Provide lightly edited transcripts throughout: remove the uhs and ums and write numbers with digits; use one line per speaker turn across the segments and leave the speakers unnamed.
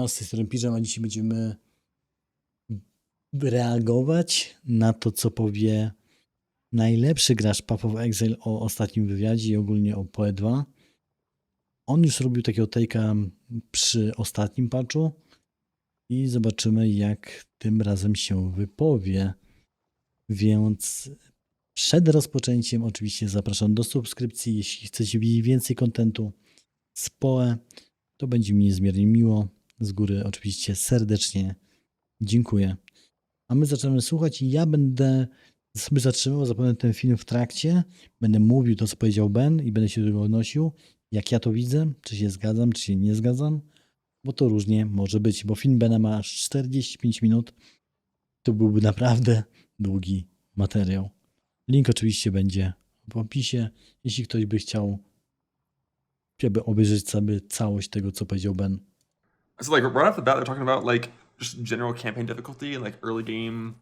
Siema, z tej strony Pidzam, a dzisiaj będziemy reagować na to, co powie najlepszy gracz PoE Exile o ostatnim wywiadzie i ogólnie o PoE2. On już robił takiego take'a przy ostatnim patchu i zobaczymy, jak tym razem się wypowie. Więc przed rozpoczęciem oczywiście zapraszam do subskrypcji. Jeśli chcecie widzieć więcej kontentu z PoE, to będzie mi niezmiernie miło. Z góry oczywiście serdecznie dziękuję. A my zaczynamy słuchać i ja będę sobie zatrzymał zapewne ten film w trakcie. Będę mówił to, co powiedział Ben i będę się do tego odnosił, jak ja to widzę, czy się zgadzam, czy się nie zgadzam, bo to różnie może być, bo film Bena ma aż 45 minut. To byłby naprawdę długi materiał. Link oczywiście będzie w opisie, jeśli ktoś by chciał obejrzeć sobie całość tego, co powiedział Ben.
So like right off the bat, they're talking about like just general campaign difficulty and like early game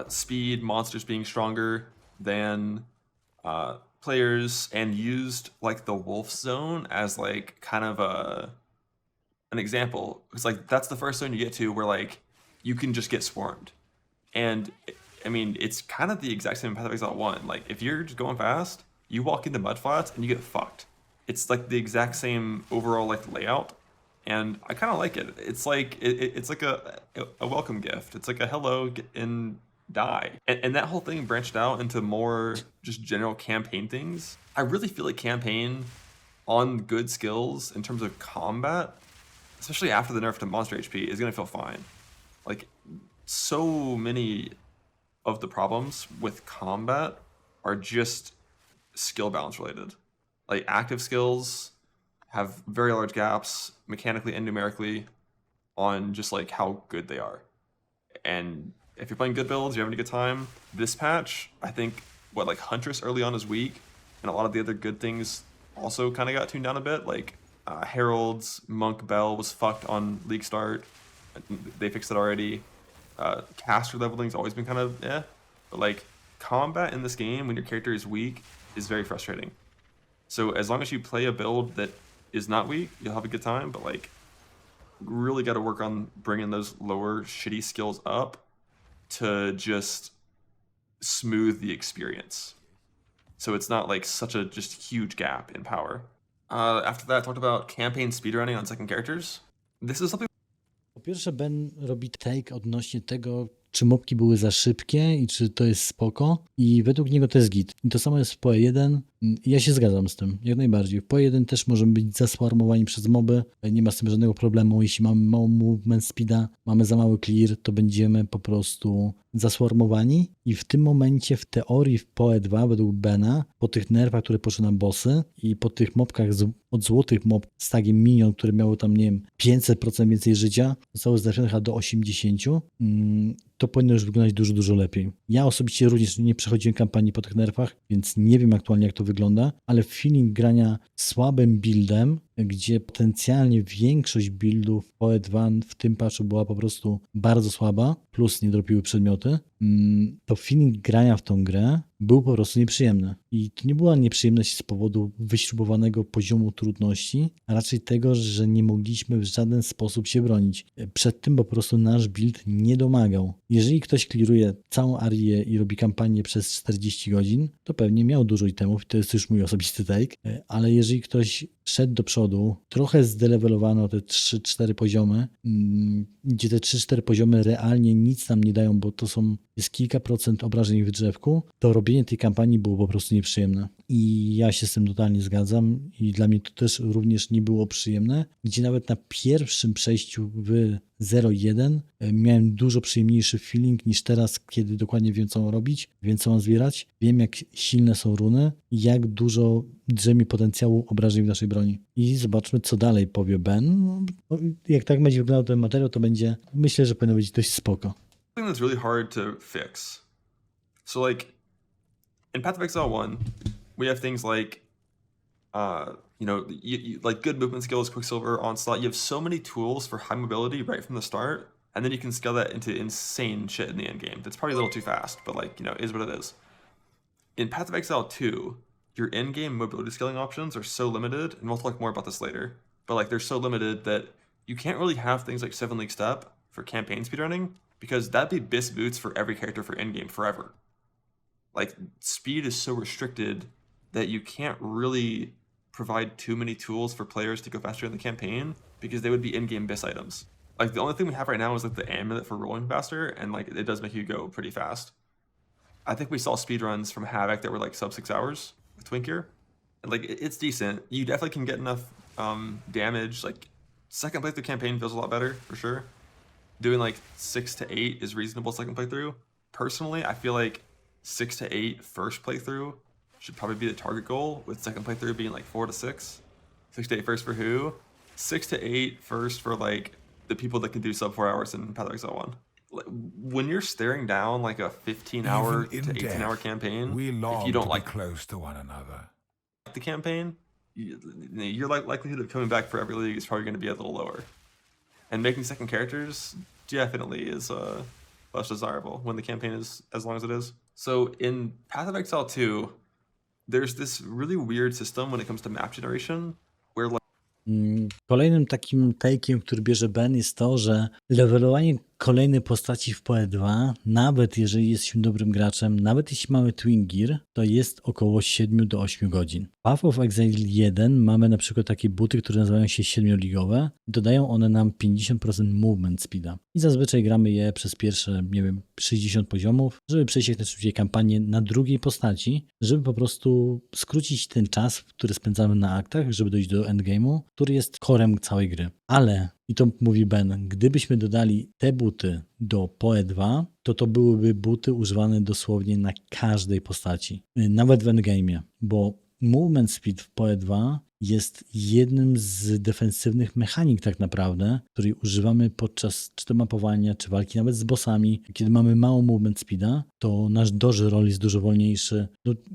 speed, monsters being stronger than players, and used like the wolf zone as like kind of an example. It's like that's the first zone you get to where like you can just get swarmed, and I mean it's kind of the exact same Path of Exile 1. Like if you're just going fast, you walk into mudflats and you get fucked. It's like the exact same overall like layout. And I kind of like it. It's like it's like a welcome gift. It's like a hello, get and die. And that whole thing branched out into more just general campaign things. I really feel like campaign on good skills in terms of combat, especially after the nerf to monster HP, is gonna feel fine. Like so many of the problems with combat are just skill balance related. Like active skills have very large gaps mechanically and numerically on just like how good they are. And if you're playing good builds, you're having a good time. This patch, I think like Huntress early on is weak, and a lot of the other good things also kind of got tuned down a bit. Like Herald's Monk Bell was fucked on League start. They fixed it already. Caster leveling's always been kind of but like combat in this game when your character is weak is very frustrating. So as long as you play a build that is not weak, you'll have a good time, but like really got to work on bringing those lower shitty skills up to just smooth the experience. So it's not like such a just huge gap in power. After that, I talked about campaign speedrunning on second characters. This is something.
Po pierwsze, Ben robi take odnośnie tego, czy mopki były za szybkie i czy to jest spoko. I według niego to jest git. I to samo jest w PoE1. Ja się zgadzam z tym, jak najbardziej. W PoE1 też możemy być zaswarmowani przez moby. Nie ma z tym żadnego problemu. Jeśli mamy mało movement speeda, mamy za mały clear, to będziemy po prostu zaswarmowani. I w tym momencie w teorii w PoE2 według Bena, po tych nerfach, które poszły na bossy i po tych mobkach od złotych mob z tagiem minion, które miały tam, nie wiem, 500% więcej życia, zostały znerfione do 80%, to powinno już wyglądać dużo, dużo lepiej. Ja osobiście również nie przechodziłem kampanii po tych nerfach, więc nie wiem aktualnie, jak to wygląda, ale feeling grania słabym buildem, gdzie potencjalnie większość buildów PoE2 w tym patchu była po prostu bardzo słaba, plus nie dropiły przedmioty, to feeling grania w tą grę był po prostu nieprzyjemny. I to nie była nieprzyjemność z powodu wyśrubowanego poziomu trudności, a raczej tego, że nie mogliśmy w żaden sposób się bronić. Przed tym po prostu nasz build nie domagał. Jeżeli ktoś clearuje całą arię i robi kampanię przez 40 godzin, to pewnie miał dużo itemów, to jest już mój osobisty take, ale jeżeli ktoś szedł do przodu, trochę zdelewelowano te 3-4 poziomy, gdzie te 3-4 poziomy realnie nic nam nie dają, bo to jest kilka procent obrażeń w drzewku, to robienie tej kampanii było po prostu nieprzyjemne. I ja się z tym totalnie zgadzam i dla mnie to też również nie było przyjemne, gdzie nawet na pierwszym przejściu w 0.1 miałem dużo przyjemniejszy feeling niż teraz, kiedy dokładnie wiem, co mam robić, wiem, co mam zbierać, wiem, jak silne są runy i jak dużo drzemie potencjału obrażeń w naszej broni. I zobaczmy, co dalej powie Ben. Jak tak będzie wyglądał ten materiał, to będzie, myślę, że powinno być dość spoko.
Something that's really hard to fix. So like in Path of Exile 1, we have things like like good movement skills, Quicksilver, Onslaught. You have so many tools for high mobility right from the start, and then you can scale that into insane shit in the end game. That's probably a little too fast, but like, is what it is. In Path of Exile 2, your in-game mobility scaling options are so limited, and we'll talk more about this later, but like they're so limited that you can't really have things like 7 League Step for campaign speedrunning because that'd be BIS boots for every character for endgame forever. Like, speed is so restricted that you can't really provide too many tools for players to go faster in the campaign because they would be in-game BIS items. Like, the only thing we have right now is like the amulet for rolling faster, and like it does make you go pretty fast. I think we saw speedruns from Havoc that were like sub 6 hours with Twink Gear. And like it's decent. You definitely can get enough damage. Like, second playthrough campaign feels a lot better for sure. Doing like 6 to 8 is reasonable second playthrough. Personally, I feel like 6 to 8 first playthrough should probably be the target goal, with second playthrough being like 4 to 6. 6 to 8 first for who? 6 to 8 first for like the people that can do sub 4 hours in Path of Exile 1. Like, when you're staring down like a 15-hour to 18-hour campaign,
we long
if you don't
to
like
be close to one another.
the campaign, your likelihood of coming back for every league is probably going to be a little lower. And making second characters definitely is less desirable when the campaign is as long as it is. So in Path of Exile 2, there's this really weird system when it comes to map generation, where like
Kolejnym takim take'iem, który bierze Ben, jest to, że levelowanie kolejnej postaci w PoE2, nawet jeżeli jesteśmy dobrym graczem, nawet jeśli mamy Twin Gear, to jest około 7 do 8 godzin. W Path of Exile 1 mamy na przykład takie buty, które nazywają się 7-ligowe. Dodają one nam 50% movement speeda. I zazwyczaj gramy je przez pierwsze, nie wiem, 60 poziomów, żeby przejść jak najszybciej kampanię na drugiej postaci, żeby po prostu skrócić ten czas, który spędzamy na aktach, żeby dojść do endgame'u, który jest corem całej gry. Ale, i to mówi Ben, gdybyśmy dodali te buty do PoE2, to byłyby buty używane dosłownie na każdej postaci. Nawet w endgame'ie, bo movement speed w PoE2 jest jednym z defensywnych mechanik tak naprawdę, której używamy podczas czy to mapowania, czy walki nawet z bossami. Kiedy mamy mało movement speeda, to nasz dodge roll jest dużo wolniejszy.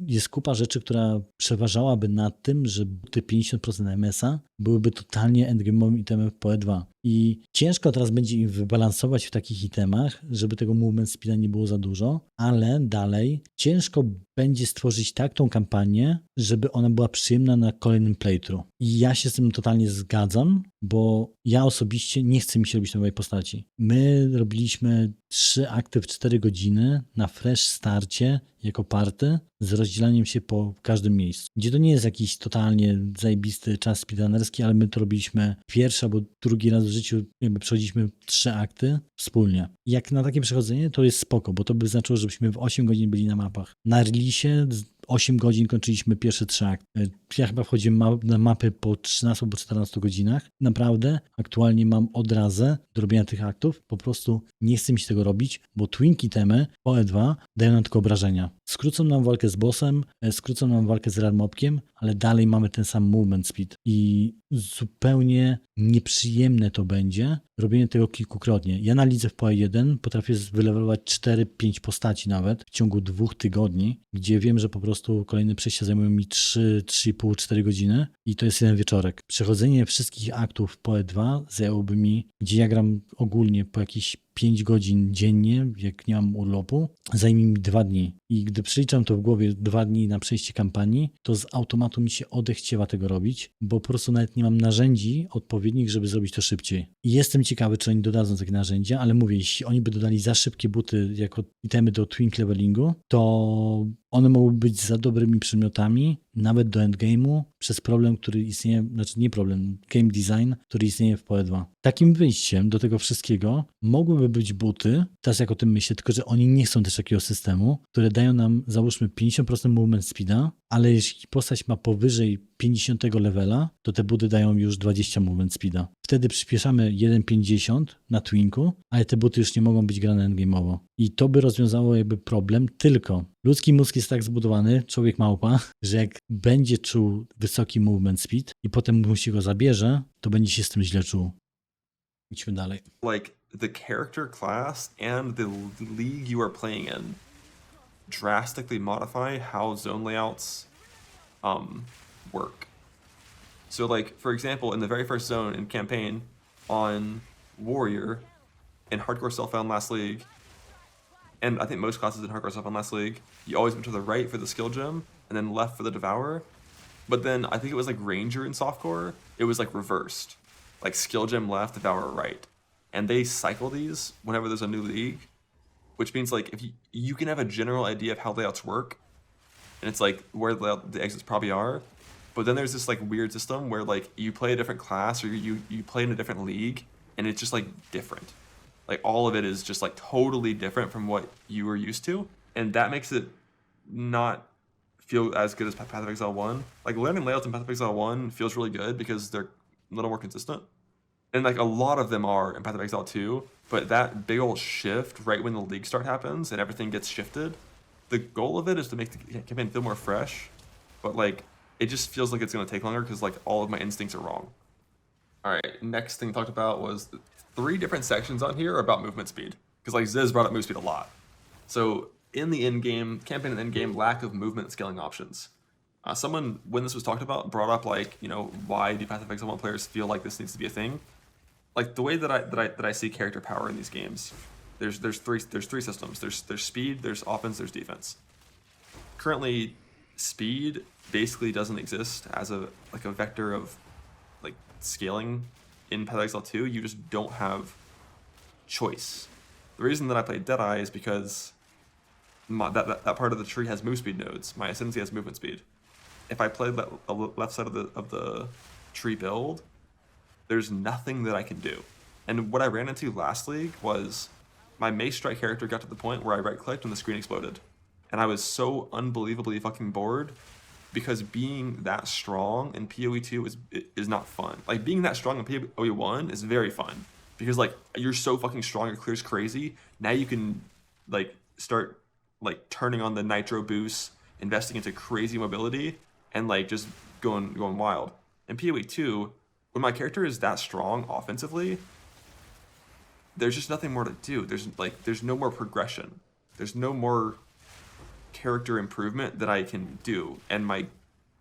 Jest kupa rzeczy, która przeważałaby nad tym, że buty 50% MS-a byłyby totalnie endgame'owym itemem w PoE2. I ciężko teraz będzie im wybalansować w takich itemach, żeby tego movement speeda nie było za dużo, ale dalej ciężko będzie stworzyć tak tą kampanię, żeby ona była przyjemna na kolejnym playthrough. I ja się z tym totalnie zgadzam, bo ja osobiście nie chcę mi się robić nowej postaci. My robiliśmy 3 akty w 4 godziny na fresh starcie jako party z rozdzielaniem się po każdym miejscu. Gdzie to nie jest jakiś totalnie zajebisty czas speedrunnerski, ale my to robiliśmy pierwszy albo drugi raz w życiu, jakby przechodziliśmy 3 akty wspólnie. I jak na takie przechodzenie to jest spoko, bo to by znaczyło, żebyśmy w 8 godzin byli na mapach. Na releasie 8 godzin kończyliśmy pierwsze 3 akty. Ja chyba wchodziłem na mapy po 13 albo 14 godzinach. Naprawdę aktualnie mam odrazę do robienia tych aktów. Po prostu nie chcę mi się tego robić, bo Twinki temy PoE2 dają nam tylko obrażenia. Skrócą nam walkę z bossem, skrócą nam walkę z rarmobkiem, ale dalej mamy ten sam movement speed. I zupełnie nieprzyjemne to będzie robienie tego kilkukrotnie. Ja na lidze w PoE1 potrafię wylewelować 4-5 postaci nawet w ciągu 2 tygodni, gdzie wiem, że po prostu kolejne przejścia zajmują mi 3,5-4 godziny i to jest jeden wieczorek. Przechodzenie wszystkich aktów w PoE2 zajęłoby mi, gdzie ja gram ogólnie po jakieś 5 godzin dziennie, jak nie mam urlopu, zajmie mi 2 dni. I gdy przeliczam to w głowie 2 dni na przejście kampanii, to z automatu mi się odechciewa tego robić, bo po prostu nawet nie mam narzędzi odpowiednich, żeby zrobić to szybciej. I jestem ciekawy, czy oni dodadzą takie narzędzia, ale mówię, jeśli oni by dodali za szybkie buty jako itemy do twink levelingu, to one mogłyby być za dobrymi przedmiotami, nawet do endgame'u, przez problem, który istnieje, znaczy nie problem, game design, który istnieje w PoE2. Takim wyjściem do tego wszystkiego mogłyby być buty, teraz jak o tym myślę, tylko że oni nie chcą też takiego systemu, które dają nam, załóżmy, 50% movement speeda, ale jeśli postać ma powyżej 50 levela, to te buty dają już 20 movement speeda. Wtedy przyspieszamy 1,50 na twinku, ale te buty już nie mogą być grane endgame'owo. I to by rozwiązało jakby problem, tylko ludzki mózg jest tak zbudowany, człowiek małpa, że jak będzie czuł wysoki movement speed i potem mu się go zabierze, to będzie się z tym źle czuł. Idźmy dalej.
like the character class and the league you are playing in drastically modify how zone layouts work. So like, for example, in the very first zone in campaign on Warrior in Hardcore Self-Found Last League, and I think most classes in Hardcore Self-Found Last League, you always went to the right for the skill gem and then left for the Devourer. But then I think it was like Ranger in Softcore, it was like reversed. like skill gem left, devour right, and they cycle these whenever there's a new league, which means like if you can have a general idea of how layouts work, and it's like where the exits probably are, but then there's this like weird system where like you play a different class or you play in a different league, and it's just like different. Like all of it is just like totally different from what you were used to, and that makes it not feel as good as Path of Exile 1. Like learning layouts in Path of Exile 1 feels really good because they're a little more consistent. And like a lot of them are in Path of Exile 2, but that big old shift right when the league start happens and everything gets shifted, the goal of it is to make the campaign feel more fresh, but like it just feels like it's going to take longer because like all of my instincts are wrong. All right, next thing talked about was 3 different sections on here are about movement speed, because like Ziz brought up move speed a lot. So in the in-game campaign and in-game, lack of movement and scaling options. Someone, when this was talked about, brought up like, you know, why do Path of Exile 1 players feel like this needs to be a thing? Like the way that I see character power in these games, there's three systems. There's speed, there's offense, there's defense. Currently, speed basically doesn't exist as a vector of like scaling in Path of Exile 2. You just don't have choice. The reason that I played Deadeye is because that part of the tree has move speed nodes. My ascendancy has movement speed. If I play the left side of the tree build, there's nothing that I can do. And what I ran into last league was my Mace Strike character got to the point where I right-clicked and the screen exploded. And I was so unbelievably fucking bored because being that strong in PoE2 is not fun. Like being that strong in PoE1 is very fun because like you're so fucking strong, your clear's crazy. Now you can like start like turning on the nitro boost, investing into crazy mobility, and like just going wild. In PoE2, when my character is that strong offensively, there's just nothing more to do. There's no more progression. There's no more character improvement that I can do, and my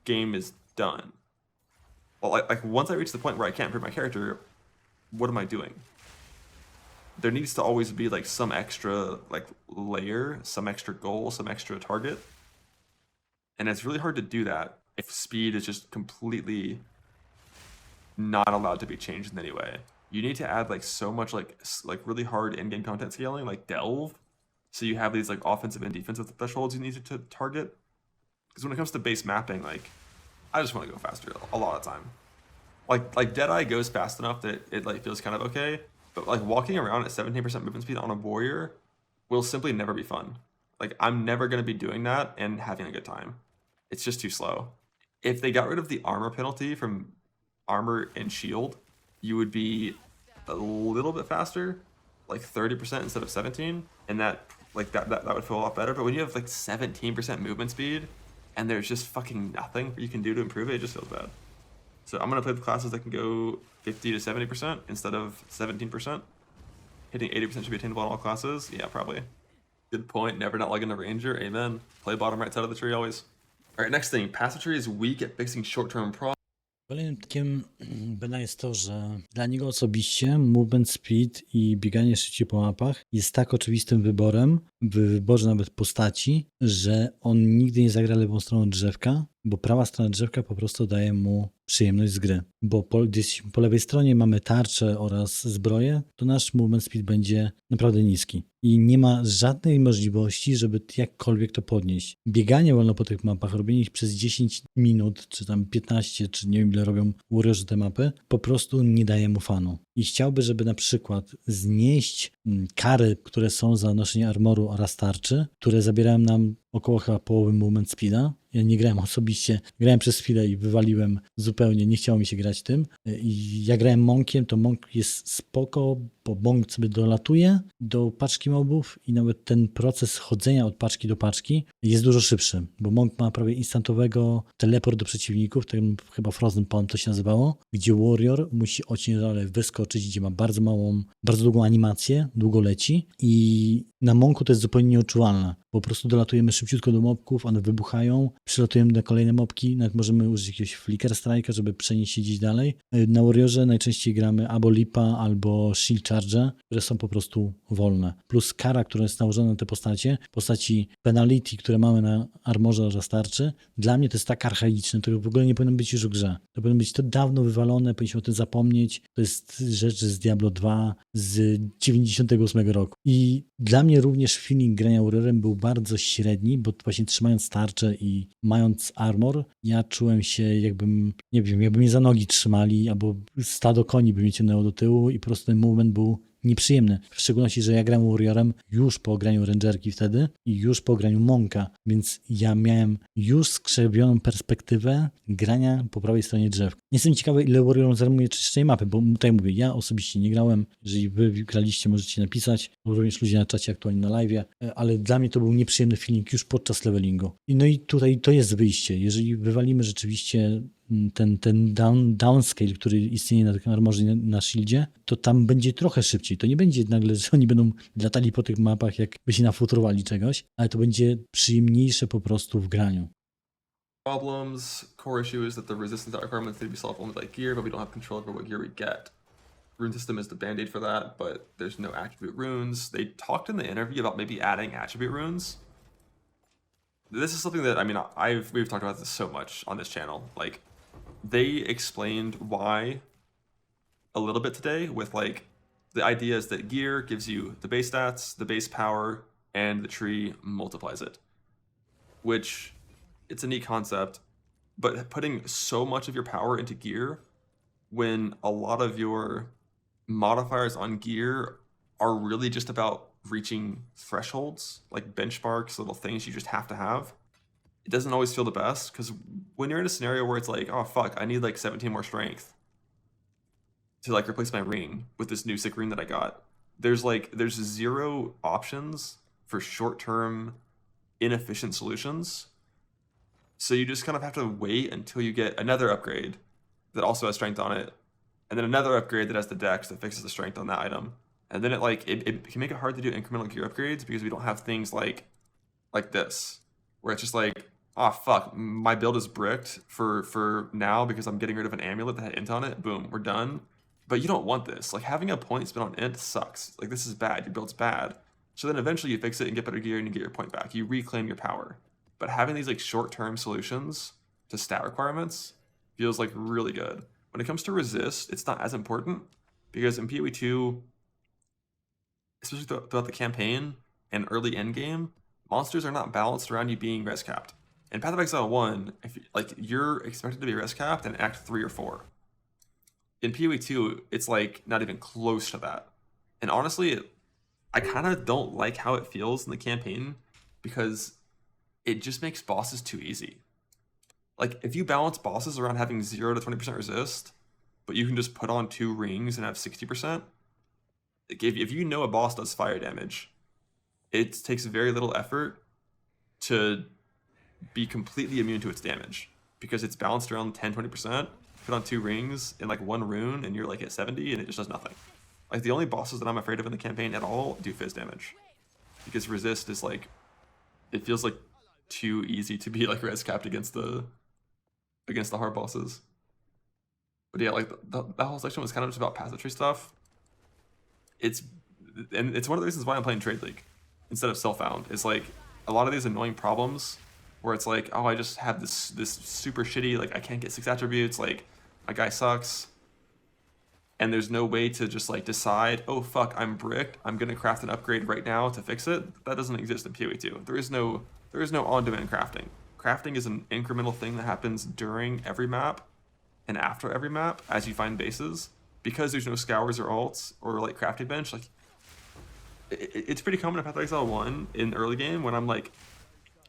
game is done. Well, like once I reach the point where I can't improve my character, what am I doing? There needs to always be like some extra like layer, some extra goal, some extra target. And it's really hard to do that if speed is just completely not allowed to be changed in any way. You need to add like so much like really hard in-game content scaling, like Delve, so you have these like offensive and defensive thresholds you need to target. Because when it comes to base mapping, like I just want to go faster a lot of the time. Like Deadeye goes fast enough that it like feels kind of okay, but like walking around at 17% movement speed on a warrior will simply never be fun. Like I'm never going to be doing that and having a good time. It's just too slow. If they got rid of the armor penalty from armor and shield, you would be a little bit faster, like 30% instead of 17, and that would feel a lot better. But when you have like 17% movement speed and there's just fucking nothing you can do to improve it, it just feels bad. So I'm gonna play the classes that can go 50 to 70% instead of 17%. Hitting 80% should be attainable on all classes. Yeah, probably. Good point. Never not lugging a ranger. Amen. Play bottom right side of the tree always. All right, next thing. Passive tree is weak at fixing short-term problems.
Kolejnym takim beda jest to, że dla niego osobiście movement speed i bieganie szybciej po mapach jest tak oczywistym wyborem, w wyborze nawet postaci, że on nigdy nie zagra lewą stroną drzewka, bo prawa strona drzewka po prostu daje mu przyjemność z gry. Bo gdzieś po lewej stronie mamy tarczę oraz zbroję, to nasz movement speed będzie naprawdę niski. I nie ma żadnej możliwości, żeby jakkolwiek to podnieść. Bieganie wolno po tych mapach, robienie ich przez 10 minut, czy tam 15, czy nie wiem ile robią warriorzy te mapy, po prostu nie daje mu fanu. I chciałby, żeby na przykład znieść kary, które są za noszenie armoru oraz tarczy, które zabierają nam około chyba połowy movement speeda. Ja nie grałem osobiście, grałem przez chwilę i wywaliłem zupełnie, nie chciało mi się grać tym. I ja grałem Monkiem, to Monk jest spoko, bo Monk sobie dolatuje do paczki mobów i nawet ten proces chodzenia od paczki do paczki jest dużo szybszy, bo Monk ma prawie instantowego teleport do przeciwników, ten chyba Frozen Palm to się nazywało, gdzie Warrior musi ociężale wyskoczyć, gdzie ma bardzo długą animację, długo leci i na Monku to jest zupełnie nieodczuwalne. Po prostu dolatujemy szybciutko do mobków, one wybuchają, przylatujemy na kolejne mobki, nawet możemy użyć jakiegoś flicker strike'a, żeby przenieść się gdzieś dalej. Na Warriorze najczęściej gramy albo Lipa, albo Shield Charge, które są po prostu wolne. Plus kara, która jest nałożona na te postaci penality, które mamy na armorze oraz tarczy, dla mnie to jest tak archaiczne, to w ogóle nie powinno być już w grze. To powinno być to dawno wywalone, powinniśmy o tym zapomnieć. To jest rzecz z Diablo 2 z 98 roku. I dla mnie również feeling grania Warriorem był bardzo średni, bo właśnie trzymając tarczę i mając armor, ja czułem się jakbym, nie wiem, jakby mnie za nogi trzymali, albo stado koni by mnie ciągnęło do tyłu i po prostu ten movement był nieprzyjemny. W szczególności, że ja gram Warriorem już po graniu Rangerki wtedy i już po graniu Monka, więc ja miałem już skrzewioną perspektywę grania po prawej stronie drzew. Jestem ciekawy, ile Warriorem zajmuje czyszczenie mapy, bo tutaj mówię, ja osobiście nie grałem. Jeżeli wy graliście, możecie napisać, również ludzie na czacie aktualnie na live'ie, ale dla mnie to był nieprzyjemny feeling już podczas levelingu. No i tutaj to jest wyjście. Jeżeli wywalimy rzeczywiście ten downscale, który istnieje na takim armorze na shieldzie, to tam będzie trochę szybciej. To nie będzie nagle, że oni będą latali po tych mapach, jakby się nafutrowali czegoś, ale to będzie przyjemniejsze po prostu w graniu.
Problems, core issue is that the resistance requirements need to be solved only by gear, but we don't have control over what gear we get. Rune system is the band-aid for that, but there's no attribute runes. They talked in the interview about maybe adding attribute runes. This is something that, I mean, we've talked about this so much on this channel. Like, they explained why a little bit today with like, the idea is that gear gives you the base stats, the base power, and the tree multiplies it. Which, it's a neat concept, but putting so much of your power into gear when a lot of your modifiers on gear are really just about reaching thresholds, like benchmarks, little things you just have to have, it doesn't always feel the best, because when you're in a scenario where it's like, oh fuck, I need like 17 more strength to like replace my ring with this new sick ring that I got, there's zero options for short-term inefficient solutions. So you just kind of have to wait until you get another upgrade that also has strength on it, and then another upgrade that has the dex that fixes the strength on that item. And then it can make it hard to do incremental gear upgrades because we don't have things like this, where it's just like, oh fuck, my build is bricked for now because I'm getting rid of an amulet that had int on it. Boom, we're done. But you don't want this. Like, having a point spent on int sucks. Like, this is bad. Your build's bad. So then eventually you fix it and get better gear and you get your point back. You reclaim your power. But having these like short-term solutions to stat requirements feels like really good. When it comes to resist, it's not as important because in PoE2, especially throughout the campaign and early endgame, monsters are not balanced around you being res capped. In Path of Exile 1, you're expected to be res capped in Act 3 or 4. In PoE2, it's like not even close to that. And honestly, I kind of don't like how it feels in the campaign because it just makes bosses too easy. Like, if you balance bosses around having 0 to 20% resist, but you can just put on 2 rings and have 60%, if you know a boss does fire damage, it takes very little effort to be completely immune to its damage because it's balanced around 10-20%. Put on 2 rings and like 1 rune and you're like at 70 and it just does nothing. Like, the only bosses that I'm afraid of in the campaign at all do fizz damage because resist is like, it feels like too easy to be like res capped against the hard bosses. But yeah, like that whole section was kind of just about passive tree stuff. It's one of the reasons why I'm playing Trade League instead of Self-Found. It's like a lot of these annoying problems where it's like, oh, I just have this super shitty, like I can't get 6 attributes, like my guy sucks, and there's no way to just like decide, oh fuck, I'm bricked, I'm gonna craft an upgrade right now to fix it. That doesn't exist in PoE2. There is no on-demand crafting. Crafting is an incremental thing that happens during every map and after every map as you find bases. Because there's no scours or alts or like crafting bench, like it's pretty common in Path of Exile 1 in early game when I'm like,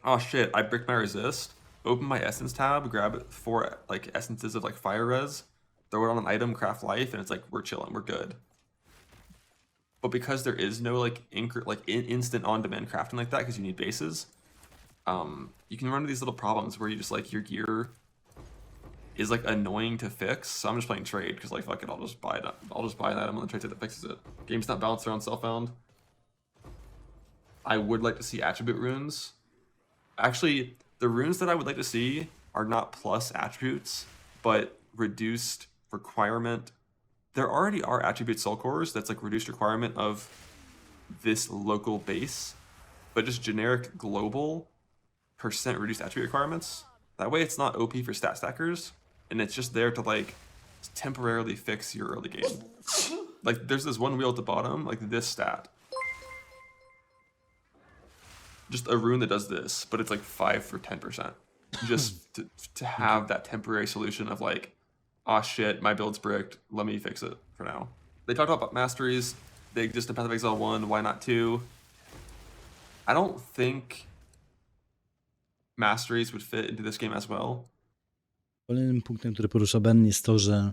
oh shit, I bricked my resist, open my essence tab, grab 4 like essences of like fire res, throw it on an item, craft life, and it's like, we're chilling, we're good. But because there is no like instant on-demand crafting like that because you need bases, you can run into these little problems where you just like your gear is like annoying to fix. So I'm just playing trade because like fuck it, I'll just buy an item on the trade that fixes it. Game's not balanced around Self-Found. I would like to see attribute runes. Actually, the runes that I would like to see are not plus attributes, but reduced requirement. There already are attribute soul cores that's like reduced requirement of this local base, but just generic global percent reduced attribute requirements. That way it's not OP for stat stackers, and it's just there to like temporarily fix your early game. Like there's this one wheel at the bottom, like this stat. Just a rune that does this, but it's like 5 for 10%. Just to have that temporary solution of like, oh shit, my build's bricked, let me fix it for now. They talked about masteries, they exist in Path of Exile 1, why not 2? I don't think masteries would fit into this game as well.
Kolejnym punktem, który porusza Ben, jest to, że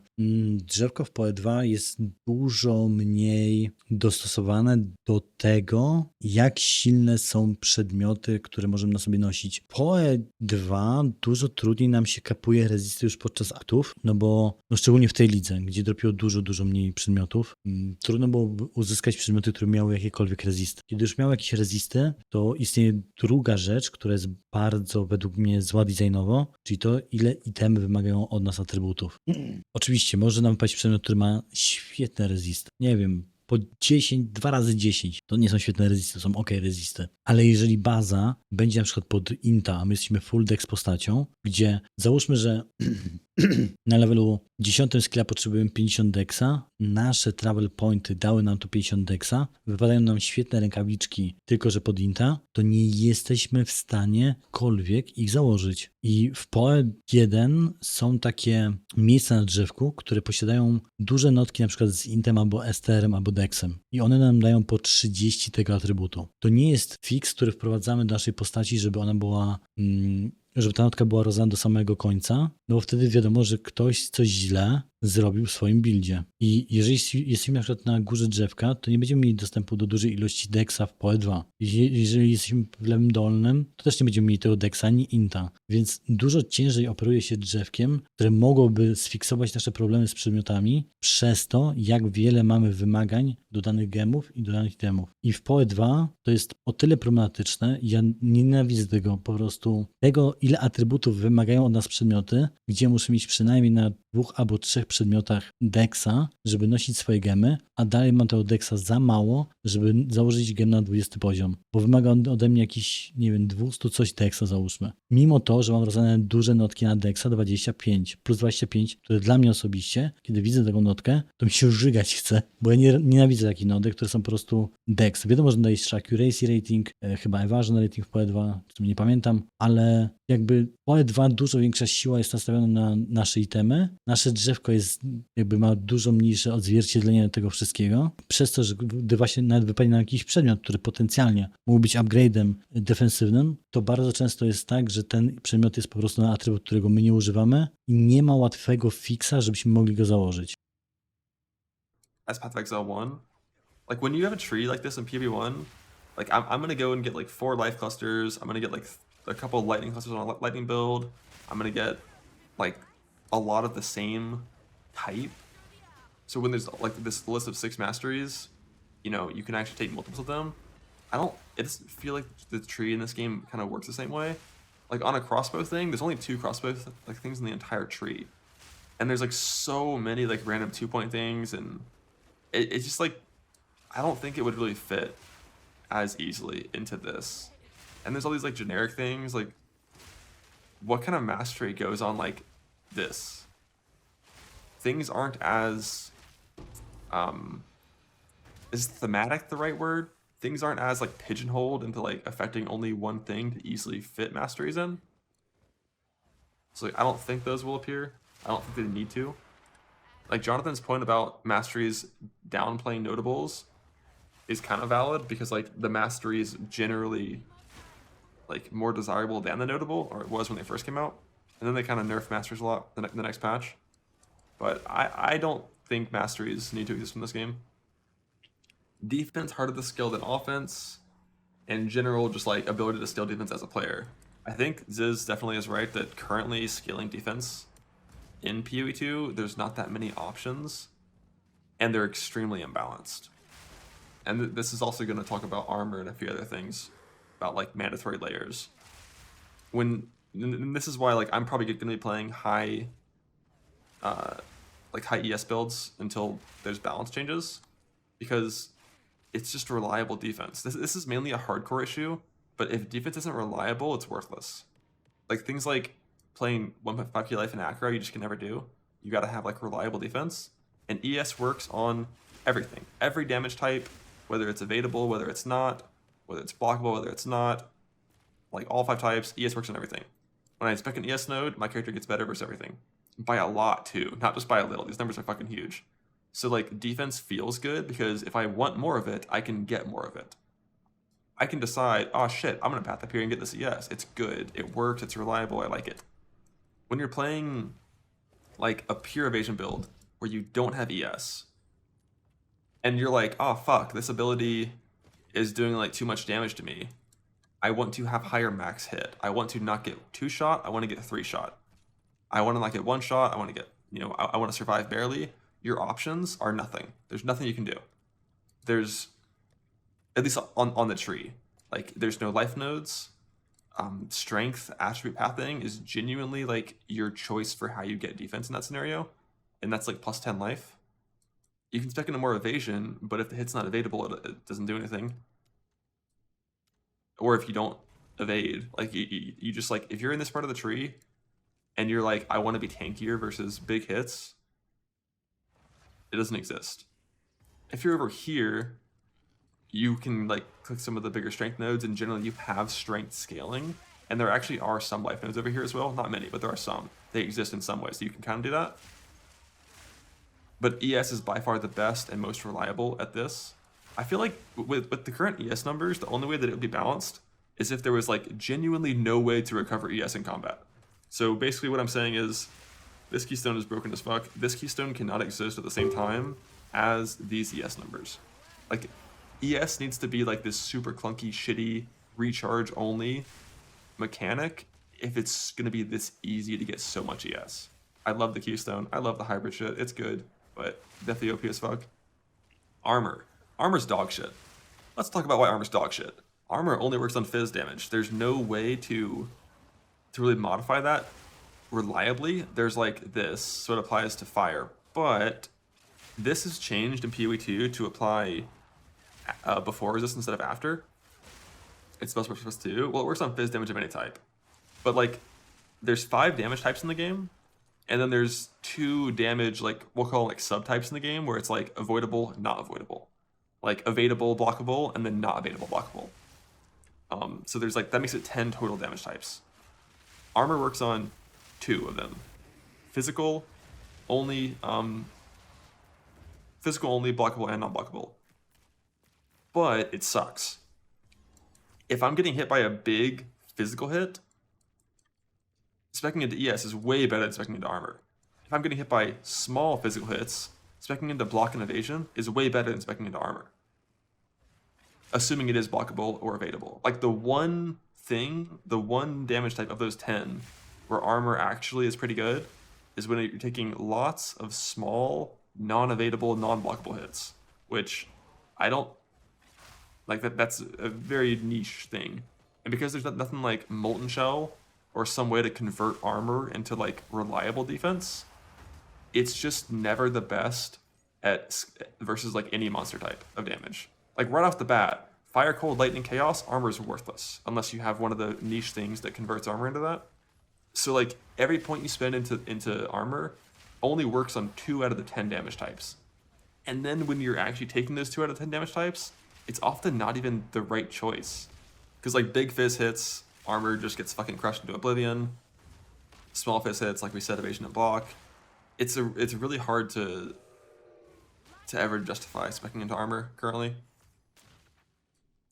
drzewko w PoE2 jest dużo mniej dostosowane do tego, jak silne są przedmioty, które możemy na sobie nosić. W PoE2 dużo trudniej nam się kapuje rezisty już podczas aktów, no bo szczególnie w tej lidze, gdzie dropiło dużo mniej przedmiotów, trudno było uzyskać przedmioty, które miały jakiekolwiek rezisty. Kiedy już miały jakieś rezisty, to istnieje druga rzecz, która jest bardzo według mnie zła designowo, czyli to, ile itemy wymagają od nas atrybutów. Oczywiście może nam paść przedmiot, który ma świetne rezisty. Nie wiem, po 10, 2 razy 10. To nie są świetne rezisty, to są ok rezisty. Ale jeżeli baza będzie na przykład pod inta, a my jesteśmy full dex postacią, gdzie załóżmy, że na levelu 10 skilla potrzebujemy 50 dexa, nasze travel pointy dały nam to 50 dexa, wypadają nam świetne rękawiczki, tylko że pod inta, to nie jesteśmy w stanie kolwiek ich założyć. I w PoE1 są takie miejsca na drzewku, które posiadają duże notki na przykład z intem albo STR-em albo dexem. I one nam dają po 30 tego atrybutu. To nie jest fix, który wprowadzamy do naszej postaci, żeby ona była... żeby ta notka była rozdana do samego końca, no bo wtedy wiadomo, że ktoś coś źle zrobił w swoim buildzie. I jeżeli jesteśmy na przykład na górze drzewka, to nie będziemy mieli dostępu do dużej ilości dexa w PoE2. Jeżeli jesteśmy w lewym dolnym, to też nie będziemy mieli tego dexa ani inta. Więc dużo ciężej operuje się drzewkiem, które mogłoby sfiksować nasze problemy z przedmiotami przez to, jak wiele mamy wymagań do danych gemów i do danych itemów. I w PoE2 to jest o tyle problematyczne, ja nienawidzę tego po prostu, tego ile atrybutów wymagają od nas przedmioty, gdzie muszę mieć przynajmniej na 2 albo 3 przedmiotach dexa, żeby nosić swoje gemy, a dalej mam tego dexa za mało, żeby założyć gem na 20 poziom, bo wymaga on ode mnie jakiś, nie wiem, 200 coś dexa załóżmy. Mimo to, że mam rozdane duże notki na dexa 25 plus 25, które dla mnie osobiście, kiedy widzę taką notkę, to mi się żygać chce, bo ja nienawidzę takich notek, które są po prostu dex. Wiadomo, że daje jeszcze accuracy rating, chyba evasion rating w PoE2, nie pamiętam, ale jakby PoE2 dużo większa siła jest nastawiona na nasze itemy. Nasze drzewko jest, jakby ma dużo mniejsze odzwierciedlenie tego wszystkiego. Przez to, że gdy właśnie nawet wypadnie nam jakiś przedmiot, który potencjalnie mógł być upgrade'em defensywnym, to bardzo często jest tak, że ten przedmiot jest po prostu na atrybut, którego my nie używamy i nie ma łatwego fixa, żebyśmy mogli go założyć.
As Path of Exile 1, like when you have a tree like this in PoE1, like I'm gonna go and get like 4 life clusters, I'm gonna get like a couple of lightning clusters on a lightning build, I'm gonna get like a lot of the same type. So when there's like this list of 6 masteries, you know, you can actually take multiples of them. It doesn't feel like the tree in this game kind of works the same way. Like on a crossbow thing, there's only 2 crossbow like things in the entire tree. And there's like so many like random 2-point things, and it's just like, I don't think it would really fit as easily into this. And there's all these like generic things, like what kind of mastery goes on like this? Things aren't as, is thematic the right word? Things aren't as like pigeonholed into like affecting only one thing to easily fit masteries in. So like, I don't think those will appear. I don't think they need to. Like Jonathan's point about masteries downplaying notables is kind of valid, because like the mastery is generally like more desirable than the notable, or it was when they first came out, and then they kind of nerf masteries a lot the next patch. But I don't think masteries need to exist in this game. Defense harder to skill than offense, in general, just like ability to scale defense as a player. I think Ziz definitely is right that currently scaling defense in PoE2, there's not that many options, and they're extremely imbalanced. and this is also going to talk about armor and a few other things about like mandatory layers. And this is why like I'm probably going to be playing high ES builds until there's balance changes, because it's just a reliable defense. This is mainly a hardcore issue, but if defense isn't reliable, it's worthless. Like things like playing 1.5k life in Acro, you just can never do. You got to have like reliable defense, and ES works on everything, every damage type, whether it's evadable, whether it's not, whether it's blockable, whether it's not, like all 5 types. ES works on everything. When I spec an ES node, my character gets better versus everything, by a lot too, not just by a little. These numbers are fucking huge. So like defense feels good because if I want more of it, I can get more of it. I can decide, oh shit, I'm gonna path up here and get this ES. It's good, it works, it's reliable, I like it. When you're playing like a pure evasion build where you don't have ES, and you're like, oh fuck, this ability is doing like too much damage to me. I want to have higher max hit. I want to not get 2 shot, I want to get 3 shot. I want to not get 1 shot, I want to get, I want to survive barely. Your options are nothing. There's nothing you can do. There's, at least on the tree, like there's no life nodes. Strength attribute pathing is genuinely like your choice for how you get defense in that scenario, and that's like plus 10 life. You can spec into more evasion, but if the hit's not evadable, it doesn't do anything. Or if you don't evade, like you just like, if you're in this part of the tree and you're like, I want to be tankier versus big hits, it doesn't exist. If you're over here, you can like click some of the bigger strength nodes, and generally you have strength scaling, and there actually are some life nodes over here as well. Not many, but there are some. They exist in some ways, so you can kind of do that. But ES is by far the best and most reliable at this. I feel like with the current ES numbers, the only way that it would be balanced is if there was like genuinely no way to recover ES in combat. So basically what I'm saying is, this keystone is broken as fuck. This keystone cannot exist at the same time as these ES numbers. Like, ES needs to be like this super clunky, shitty, recharge only mechanic if it's gonna be this easy to get so much ES. I love the keystone. I love the hybrid shit. It's good, but definitely OP as fuck. Armor. Armor's dog shit. Let's talk about why armor's dog shit. Armor only works on fizz damage. There's no way to really modify that reliably. There's like this, so it applies to fire, but this is changed in PoE2 to apply before resist instead of after. It's supposed to. Well, it works on fizz damage of any type, but like there's 5 damage types in the game, and then there's 2 damage, like we'll call them like subtypes in the game, where it's like avoidable, not avoidable, like evadable, blockable, and then not evadable, blockable. So there's like, that makes it 10 total damage types. Armor works on 2 of them. Physical only, blockable, and non-blockable. But it sucks. If I'm getting hit by a big physical hit, speccing into ES is way better than speccing into armor. If I'm getting hit by small physical hits, speccing into block and evasion is way better than speccing into armor, assuming it is blockable or evadable. Like the one damage type of those 10 where armor actually is pretty good is when you're taking lots of small, non-evadable, non-blockable hits, which I don't like. That's a very niche thing. And because there's nothing like Molten Shell or some way to convert armor into like reliable defense, it's just never the best at versus like any monster type of damage. Like right off the bat, Fire, Cold, Lightning, Chaos, armor is worthless unless you have one of the niche things that converts armor into that. So like every point you spend into armor only works on 2 out of the 10 damage types. And then when you're actually taking those 2 out of 10 damage types, it's often not even the right choice. Because like big fizz hits, armor just gets fucking crushed into oblivion. Small fizz hits, like we said, evasion and block. It's really hard to ever justify speccing into armor currently.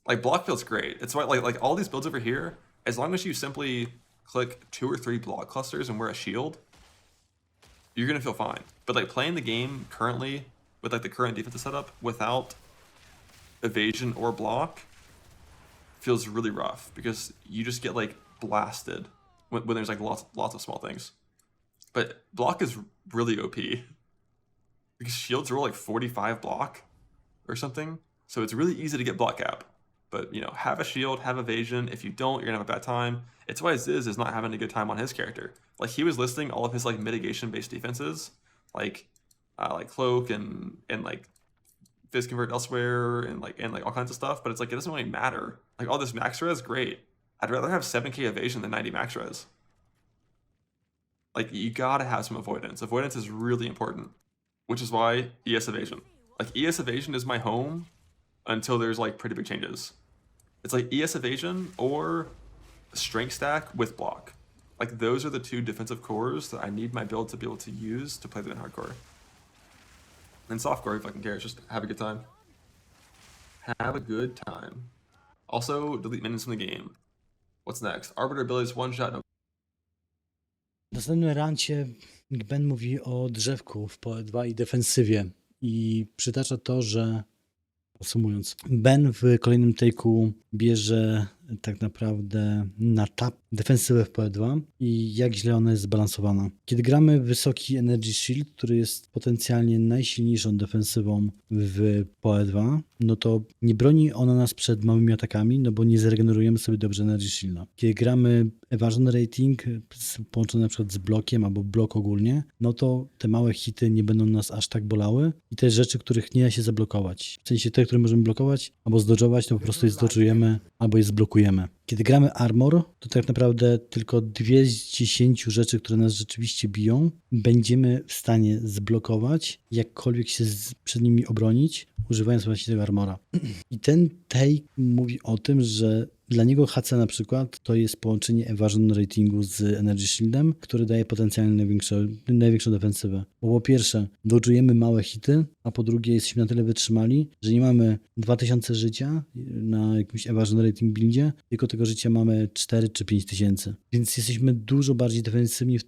Like block feels great. It's why like all these builds over here, as long as you simply click 2 or 3 block clusters and wear a shield, you're gonna feel fine. But like playing the game currently with like the current defensive setup without evasion or block feels really rough, because you just get like blasted when there's like lots of small things. But block is really OP because shields roll like 45 block or something. So it's really easy to get block gap. But, you know, have a shield, have evasion. If you don't, you're gonna have a bad time. It's why Ziz is not having a good time on his character. Like, he was listing all of his like mitigation-based defenses, like cloak and like fizz convert elsewhere and like all kinds of stuff. But it's like it doesn't really matter. Like, all this max res, great. I'd rather have 7k evasion than 90 max res. Like, you gotta have some avoidance. Avoidance is really important, which is why ES evasion. Like, ES evasion is my home until there's like pretty big changes. It's like ES evasion or strength stack with block. Like, those are the two defensive cores that I need my build to be able to use to play them in hardcore. And softcore, if I can care, just have a good time. Have a good time. Also, delete minions from the game. What's next? Arbiter abilities one shot. No.
W następnym rancie Ben mówi o drzewku w PoE2 i defensywie. I przytacza to, że podsumując, Ben w kolejnym take'u bierze tak naprawdę na tap defensywę w PoE2 i jak źle ona jest zbalansowana. Kiedy gramy wysoki Energy Shield, który jest potencjalnie najsilniejszą defensywą w PoE2, no to nie broni ona nas przed małymi atakami, no bo nie zregenerujemy sobie dobrze Energy Shielda. Kiedy gramy Evasion Rating połączony na przykład z blokiem albo blok ogólnie, no to te małe hity nie będą nas aż tak bolały i te rzeczy, których nie da się zablokować. W sensie te, które możemy blokować albo zdodżować, to po prostu je zdodżujemy albo je zblokujemy. Kiedy gramy Armor, to tak naprawdę tylko 2 z 10 rzeczy, które nas rzeczywiście biją, będziemy w stanie zblokować, jakkolwiek się przed nimi obronić, używając właśnie tego Armora. I ten take mówi o tym, że dla niego HC na przykład to jest połączenie Evasion Ratingu z Energy Shieldem, który daje potencjalnie największą defensywę. Bo po pierwsze, dodżujemy małe hity, a po drugie jesteśmy na tyle wytrzymali, że nie mamy 2000 życia na jakimś Evasion Rating buildzie, tylko tego życia mamy 4 czy 5000. Więc jesteśmy dużo bardziej defensywni w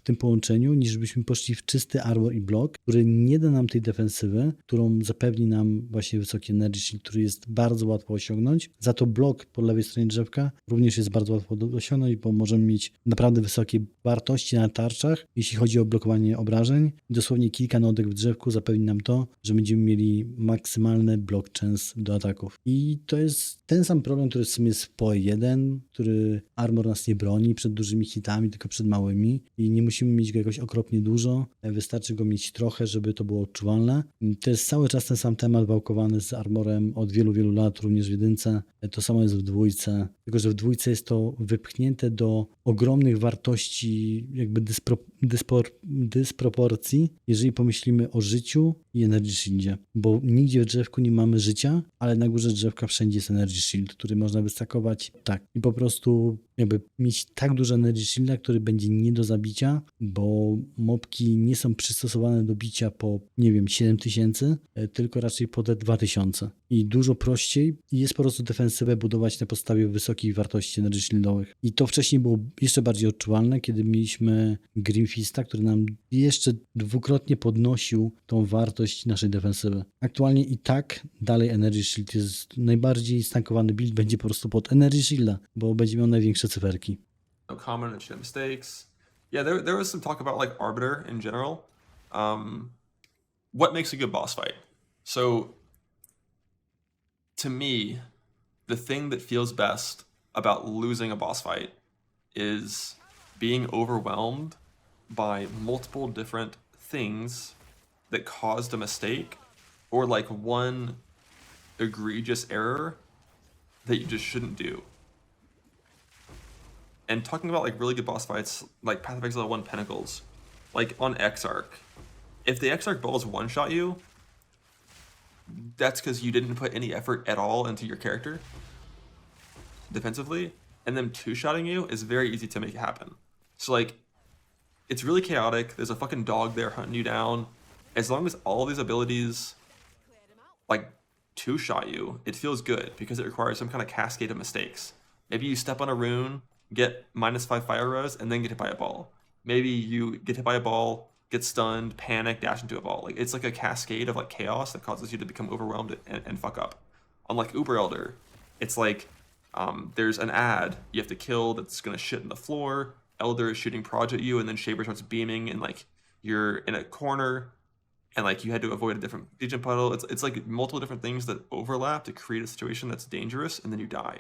tym połączeniu, niż byśmy poszli w czysty armor i blok, który nie da nam tej defensywy, którą zapewni nam właśnie wysoki Energy Shield, który jest bardzo łatwo osiągnąć. Za to blok po lewej stronie drzewka również jest bardzo łatwo do osiągnąć, bo możemy mieć naprawdę wysokie wartości na tarczach, jeśli chodzi o blokowanie obrażeń. Dosłownie kilka nodek w drzewku zapewni nam to, że będziemy mieli maksymalny block chance do ataków. I to jest ten sam problem, który w sumie jest w PoE1, który armor nas nie broni przed dużymi hitami, tylko przed małymi i nie musimy mieć go jakoś okropnie dużo, wystarczy go mieć trochę, żeby to było odczuwalne. To jest cały czas ten sam temat wałkowany z armorem od wielu, wielu lat, również w jedynce. To samo jest w dwójce, tylko że w dwójce jest to wypchnięte do ogromnych wartości, jakby dysproporcji, jeżeli pomyślimy o życiu i Energy Shieldzie, bo nigdzie w drzewku nie mamy życia, ale na górze drzewka wszędzie jest Energy Shield, który można wystakować tak i po prostu jakby mieć tak dużo Energy Shielda, który będzie nie do zabicia, bo mobki nie są przystosowane do bicia po, nie wiem, 7000, tylko raczej po te 2000 i dużo prościej jest po prostu defensywę budować na podstawie wysokich wartości Energy Shieldowych. I to wcześniej było jeszcze bardziej odczuwalne, kiedy mieliśmy Grimfista, który nam jeszcze dwukrotnie podnosił tą wartość naszej defensywy. Aktualnie i tak dalej Energy Shield jest najbardziej stankowany build, będzie po prostu pod Energy Shielda, bo będzie miał największe cyferki.
No common and shit mistakes. Yeah, there was some talk about like Arbiter in general. What makes a good boss fight? So to me, the thing that feels best about losing a boss fight is being overwhelmed by multiple different things that caused a mistake or like one egregious error that you just shouldn't do. And talking about like really good boss fights, like Path of Exile 1 Pinnacles, like on Exarch, if the Exarch balls one-shot you, that's because you didn't put any effort at all into your character defensively, and them two-shotting you is very easy to make it happen. So like, it's really chaotic, there's a fucking dog there hunting you down. As long as all these abilities like two-shot you, it feels good because it requires some kind of cascade of mistakes. Maybe you step on a rune, get -5 fire res, and then get hit by a ball. Maybe you get hit by a ball, get stunned, panic, dash into a ball. Like, it's like a cascade of like chaos that causes you to become overwhelmed and fuck up. Unlike Uber Elder, it's like there's an ad you have to kill that's gonna shit in the floor. Elder is shooting proj at you, and then Shaver starts beaming, and like you're in a corner, and like you had to avoid a different Pidzam puddle. It's like multiple different things that overlap to create a situation that's dangerous, and then you die.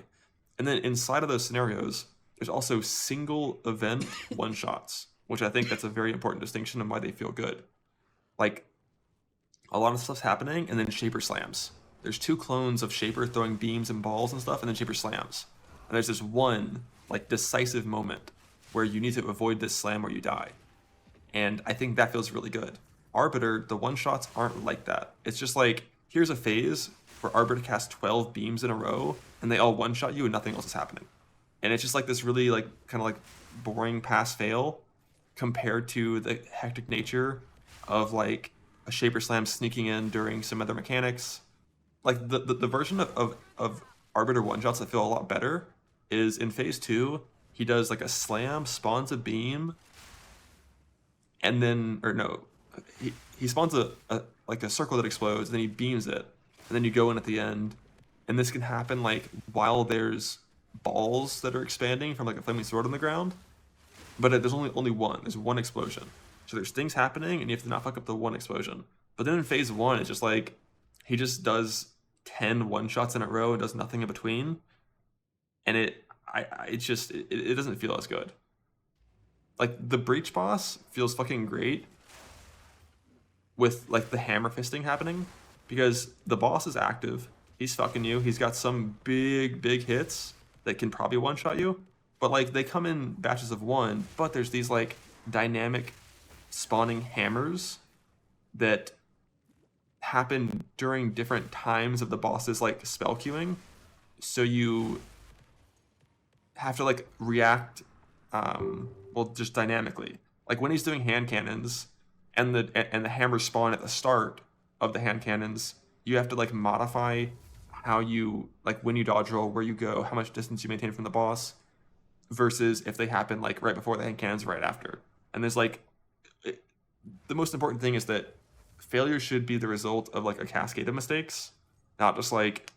And then inside of those scenarios, there's also single event one shots, which I think that's a very important distinction and why they feel good. Like a lot of stuff's happening, and then Shaper slams. There's 2 clones of Shaper throwing beams and balls and stuff, and then Shaper slams. And there's this one like decisive moment where you need to avoid this slam or you die. And I think that feels really good. Arbiter, the one shots aren't like that. It's just like, here's a phase where Arbiter casts 12 beams in a row and they all one shot you and nothing else is happening. And it's just like this really like kind of like boring pass fail compared to the hectic nature of like a Shaper Slam sneaking in during some other mechanics. Like the version of Arbiter one shots that feel a lot better is in phase 2, he does like a slam, spawns a beam, and then, or no, he spawns a like a circle that explodes, then he beams it, and then you go in at the end. And this can happen like while there's balls that are expanding from like a flaming sword on the ground, but there's only one. There's one explosion. So there's things happening, and you have to not fuck up the one explosion. But then in phase 1, it's just like he just does 10 one shots in a row and does nothing in between, and it doesn't feel as good. Like the breach boss feels fucking great with like the hammer fisting happening, because the boss is active. He's fucking you. He's got some big hits that can probably one shot you, but like they come in batches of 1. But there's these like dynamic spawning hammers that happen during different times of the boss's like spell queuing, so you have to like react just dynamically. Like when he's doing hand cannons and the hammers spawn at the start of the hand cannons, you have to like modify how you like when you dodge roll, where you go, how much distance you maintain from the boss, versus if they happen like right before the hand cannons, right after. And there's like the most important thing is that failure should be the result of like a cascade of mistakes, not just like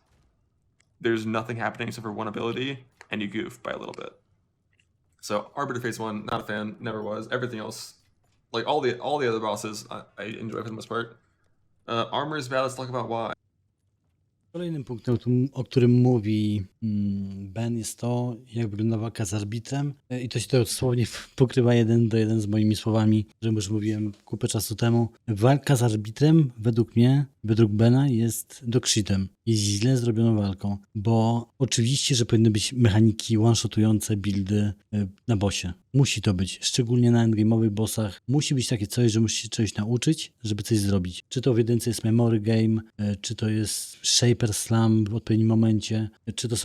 there's nothing happening except for one ability and you goof by a little bit. So Arbiter phase 1, not a fan, never was. Everything else, like all the other bosses, I enjoy for the most part. Armor is bad. Let's talk about why.
Kolejnym punktem, o którym mówi Ben, jest to, jak wygląda walka z arbitrem. I to się dosłownie pokrywa 1:1 z moimi słowami, że już mówiłem kupę czasu temu. Walka z arbitrem według mnie, według Bena, jest dokrzytem. Jest źle zrobioną walką, bo oczywiście, że powinny być mechaniki one-shotujące buildy na bossie. Musi to być, szczególnie na endgame'owych bossach. Musi być takie coś, że musisz się czegoś nauczyć, żeby coś zrobić. Czy to w jedynce jest memory game, czy to jest shaper slam w odpowiednim momencie, czy to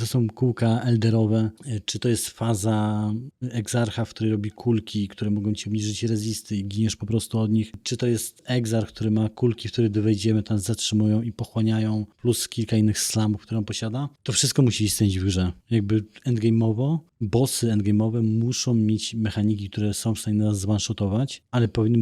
są kółka elderowe, czy to jest faza egzarcha, w której robi kulki, które mogą ci obniżyć rezisty i giniesz po prostu od nich, czy to jest egzarch, który ma kulki, w które wejdziemy, tam zatrzymują i pochłaniają, plus kilka innych slamów, które on posiada. To wszystko musi istnieć w grze. Jakby endgame'owo, bossy endgame'owe muszą mieć mechaniki, które są w stanie nas zone-shotować, ale powinny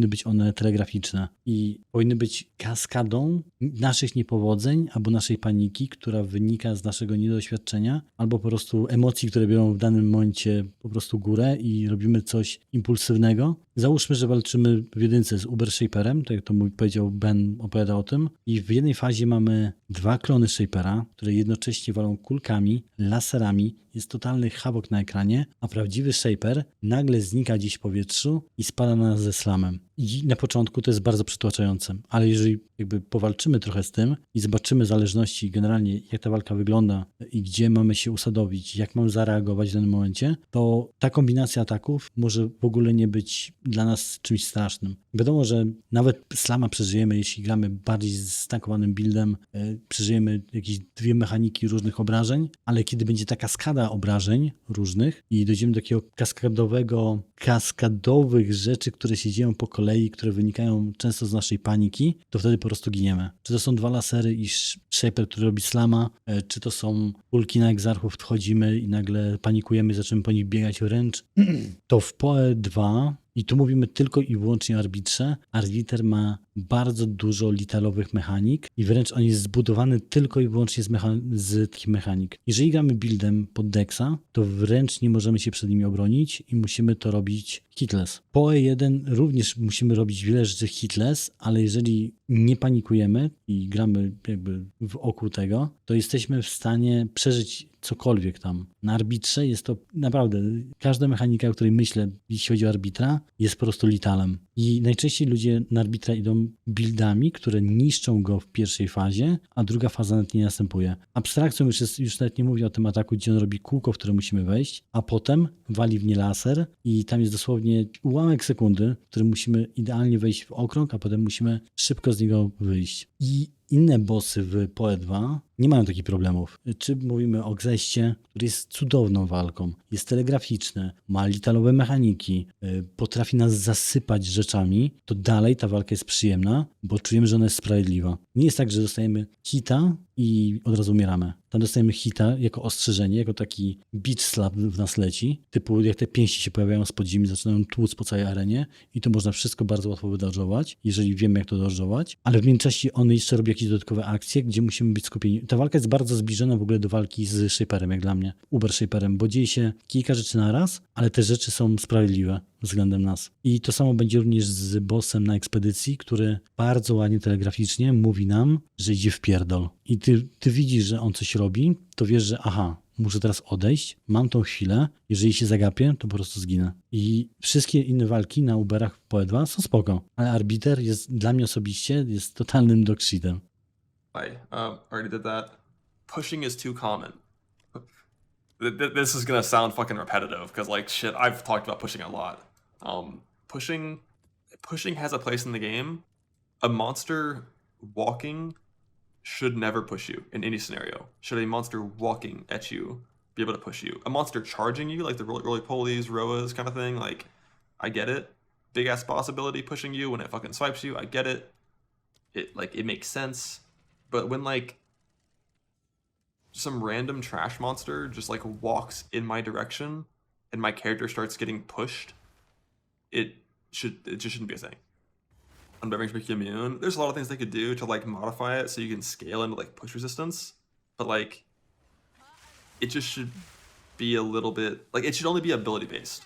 być one telegraficzne i powinny być kaskadą naszych niepowodzeń albo naszej paniki, która wynika z naszego niedoświadczenia, albo po prostu emocji, które biorą w danym momencie po prostu górę i robimy coś impulsywnego. Załóżmy, że walczymy w jedynce z Uber Shaperem, tak jak to powiedział Ben, opowiada o tym, i w jednej fazie mamy 2 klony Shapera, które jednocześnie walą kulkami, laserami, jest totalny hawok na ekranie, a prawdziwy Shaper nagle znika gdzieś w powietrzu i spada na nas ze slamem. I na początku to jest bardzo przytłaczające, ale jeżeli jakby powalczymy trochę z tym i zobaczymy zależności generalnie, jak ta walka wygląda i gdzie mamy się usadowić, jak mamy zareagować w danym momencie, to ta kombinacja ataków może w ogóle nie być dla nas czymś strasznym. Wiadomo, że nawet slama przeżyjemy, jeśli gramy bardziej stankowanym buildem, przeżyjemy jakieś 2 mechaniki różnych obrażeń, ale kiedy będzie ta kaskada obrażeń różnych i dojdziemy do takiego kaskadowych rzeczy, które się dzieją po kolei, które wynikają często z naszej paniki, to wtedy po prostu giniemy. Czy to są 2 lasery i Shaper, który robi slama, czy to są kulki na egzarchów, wchodzimy i nagle panikujemy, zaczynamy po nich biegać wręcz. To w PoE2 I tu mówimy tylko i wyłącznie o arbitrze. Arbiter ma bardzo dużo litalowych mechanik i wręcz on jest zbudowany tylko i wyłącznie z takich mechanik. Jeżeli gramy buildem pod Dexa, to wręcz nie możemy się przed nimi obronić i musimy to robić hitless. PoE1 również musimy robić wiele rzeczy hitless, ale jeżeli nie panikujemy i gramy jakby wokół tego, to jesteśmy w stanie przeżyć cokolwiek tam. Na arbitrze jest to naprawdę, każda mechanika, o której myślę, jeśli chodzi o arbitra, jest po prostu litalem. I najczęściej ludzie na arbitra idą buildami, które niszczą go w pierwszej fazie, a druga faza nawet nie następuje. Abstrakcją już nawet nie mówię o tym ataku, gdzie on robi kółko, w które musimy wejść, a potem wali w nie laser i tam jest dosłownie ułamek sekundy, w którym musimy idealnie wejść w okrąg, a potem musimy szybko z niego wyjść. I inne bossy w PoE2 nie mają takich problemów. Czy mówimy o GRACZ, który jest cudowną walką, jest telegraficzny, ma litalowe mechaniki, potrafi nas zasypać rzeczami, to dalej ta walka jest przyjemna, bo czujemy, że ona jest sprawiedliwa. Nie jest tak, że dostajemy hita i od razu umieramy. Tam dostajemy hita jako ostrzeżenie, jako taki beach slap w nas leci, typu jak te pięści się pojawiają spod ziemi, zaczynają tłuc po całej arenie i to można wszystko bardzo łatwo wydodżować, jeżeli wiemy, jak to dodżować, ale w międzyczasie on jeszcze robi jakieś dodatkowe akcje, gdzie musimy być skupieni. Ta walka jest bardzo zbliżona w ogóle do walki z Shaperem, jak dla mnie, Uber Shaperem, bo dzieje się kilka rzeczy na raz, ale te rzeczy są sprawiedliwe względem nas. I to samo będzie również z bossem na ekspedycji, który bardzo ładnie telegraficznie mówi nam, że idzie w pierdol. I ty widzisz, że on coś robi, to wiesz, że aha, muszę teraz odejść, mam tą chwilę, jeżeli się zagapię, to po prostu zginę. I wszystkie inne walki na Uberach w PoE2 są spoko, ale arbiter jest dla mnie osobiście jest totalnym dog-shitem.
Already did that. Pushing is too common. This is gonna sound fucking repetitive because like shit, I've talked about pushing a lot. Pushing has a place in the game. A monster walking should never push you in any scenario. Should a monster walking at you be able to push you? A monster charging you, like the roly-polies, Roas kind of thing, like, I get it. Big-ass boss ability pushing you when it fucking swipes you, I get it. It makes sense. But when, like, some random trash monster just, like, walks in my direction and my character starts getting pushed, it just shouldn't be a thing. Unbearing should make you immune. There's a lot of things they could do to like modify it so you can scale into like push resistance, but like it just should be a little bit like it should only be ability based.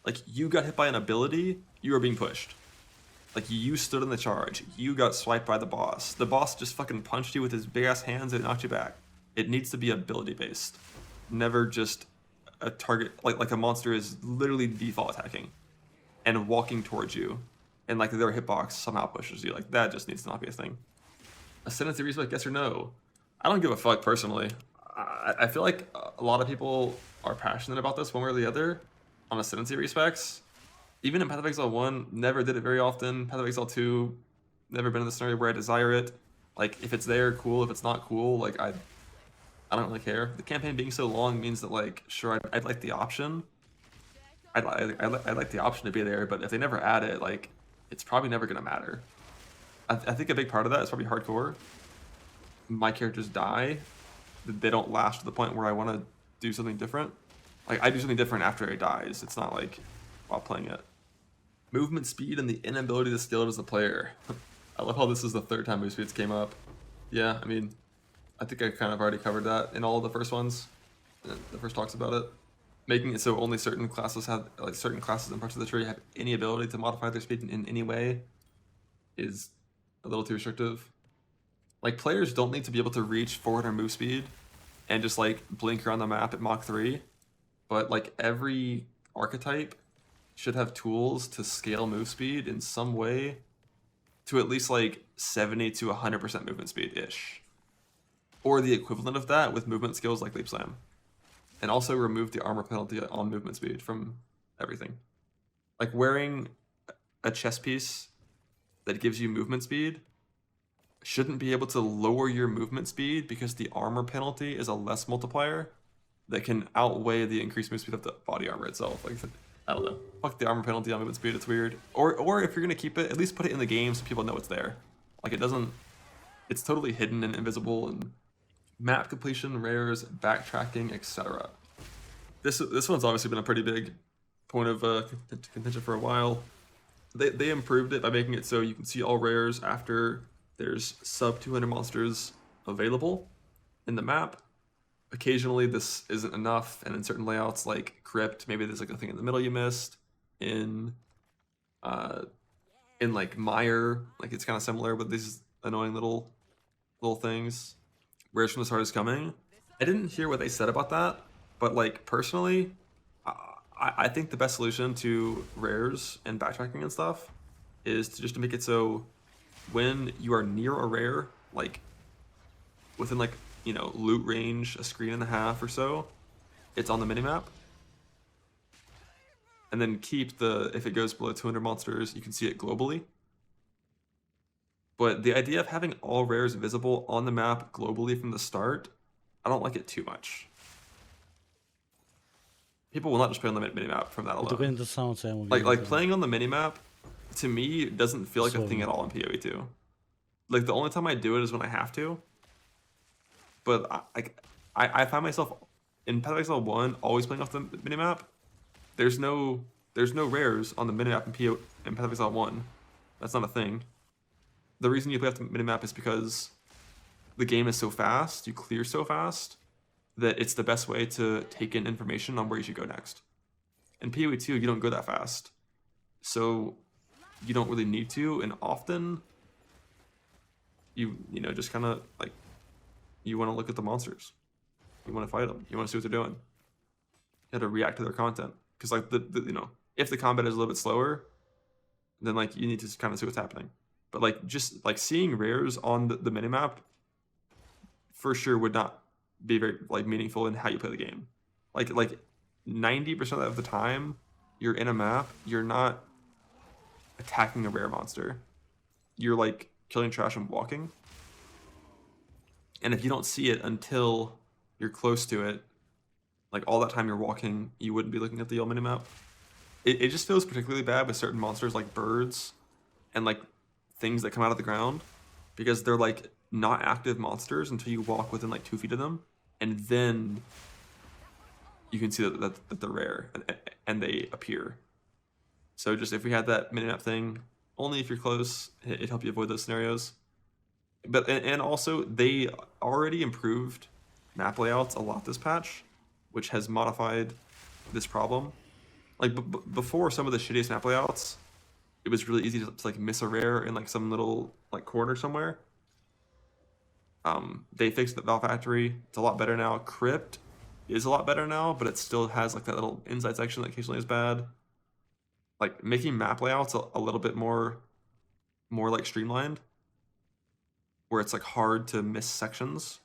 Like you got hit by an ability, you are being pushed. Like you stood in the charge, you got swiped by the boss. The boss just fucking punched you with his big ass hands and knocked you back. It needs to be ability based, never just a target like a monster is literally default attacking and walking towards you. And like their hitbox somehow pushes you. Like that just needs to not be a thing. Ascendancy respect, yes or no? I don't give a fuck personally. I feel like a lot of people are passionate about this one way or the other on ascendancy respects. Even in Path of Exile 1, never did it very often. Path of Exile 2, never been in the scenario where I desire it. Like if it's there, cool. If it's not cool, like I don't really care. The campaign being so long means that like sure I'd like the option. I'd like the option to be there, but if they never add it, like it's probably never gonna matter. I think a big part of that is probably hardcore. My characters die. They don't last to the point where I want to do something different. Like I do something different after it dies. It's not like while playing it. Movement speed and the inability to scale it as a player. I love how this is the third time move speeds came up. Yeah, I mean, I think I kind of already covered that in all of the first ones. The first talks about it. Making it so only certain classes have, like certain classes and parts of the tree have any ability to modify their speed in any way is a little too restrictive. Like players don't need to be able to reach 400 move speed and just like blink around the map at Mach 3, but like every archetype should have tools to scale move speed in some way to at least like 70 to 100% movement speed-ish. Or the equivalent of that with movement skills like Leap Slam. And also remove the armor penalty on movement speed from everything. Like wearing a chest piece that gives you movement speed shouldn't be able to lower your movement speed because the armor penalty is a less multiplier that can outweigh the increased move speed of the body armor itself. Like I don't know. Fuck the armor penalty on movement speed, it's weird. Or if you're gonna keep it, at least put it in the game so people know it's there. Like it doesn't, it's totally hidden and invisible and map completion, rares, backtracking, etc. This one's obviously been a pretty big point of contention for a while. They improved it by making it so you can see all rares after there's sub 200 monsters available in the map. Occasionally this isn't enough, and in certain layouts like Crypt, maybe there's like a thing in the middle you missed. In like Mire, like it's kind of similar, but these annoying little things. Rares from the start is coming. I didn't hear what they said about that, but like personally, I think the best solution to rares and backtracking and stuff is to just make it so when you are near a rare, like within like, you know, loot range, a screen and a half or so, it's on the minimap. And then keep if it goes below 200 monsters, you can see it globally. But the idea of having all rares visible on the map globally from the start, I don't like it too much. People will not just play on the minimap from that alone.
Dokładnie to samo, co ja mówiłem.
Like playing on the minimap, to me, doesn't feel like a thing at all in PoE2. Like the only time I do it is when I have to. But I find myself in Path of Exile 1 always playing off the minimap. There's no rares on the minimap in Path of Exile 1. That's not a thing. The reason you play off the minimap is because the game is so fast, you clear so fast, that it's the best way to take in information on where you should go next. In PoE2, you don't go that fast. So you don't really need to, and often you know, just kind of like, you want to look at the monsters. You want to fight them. You want to see what they're doing. You have to react to their content. Because like you know, if the combat is a little bit slower, then like you need to kind of see what's happening. But like just like seeing rares on the minimap for sure would not be very like meaningful in how you play the game. Like 90% of the time you're in a map, you're not attacking a rare monster. You're like killing trash and walking. And if you don't see it until you're close to it, like all that time you're walking, you wouldn't be looking at the yellow minimap. It just feels particularly bad with certain monsters like birds and like things that come out of the ground, because they're like not active monsters until you walk within like 2 feet of them, and then you can see that they're rare and they appear. So just if we had that minimap thing, only if you're close, it'd help you avoid those scenarios. But and also they already improved map layouts a lot this patch, which has modified this problem. Like before, some of the shittiest map layouts, it was really easy to like miss a rare in like some little like corner somewhere. They fixed the Valve Factory. It's a lot better now. Crypt is a lot better now, but it still has like that little inside section that occasionally is bad. Like making map layouts a little bit more like streamlined, where it's like hard to miss sections,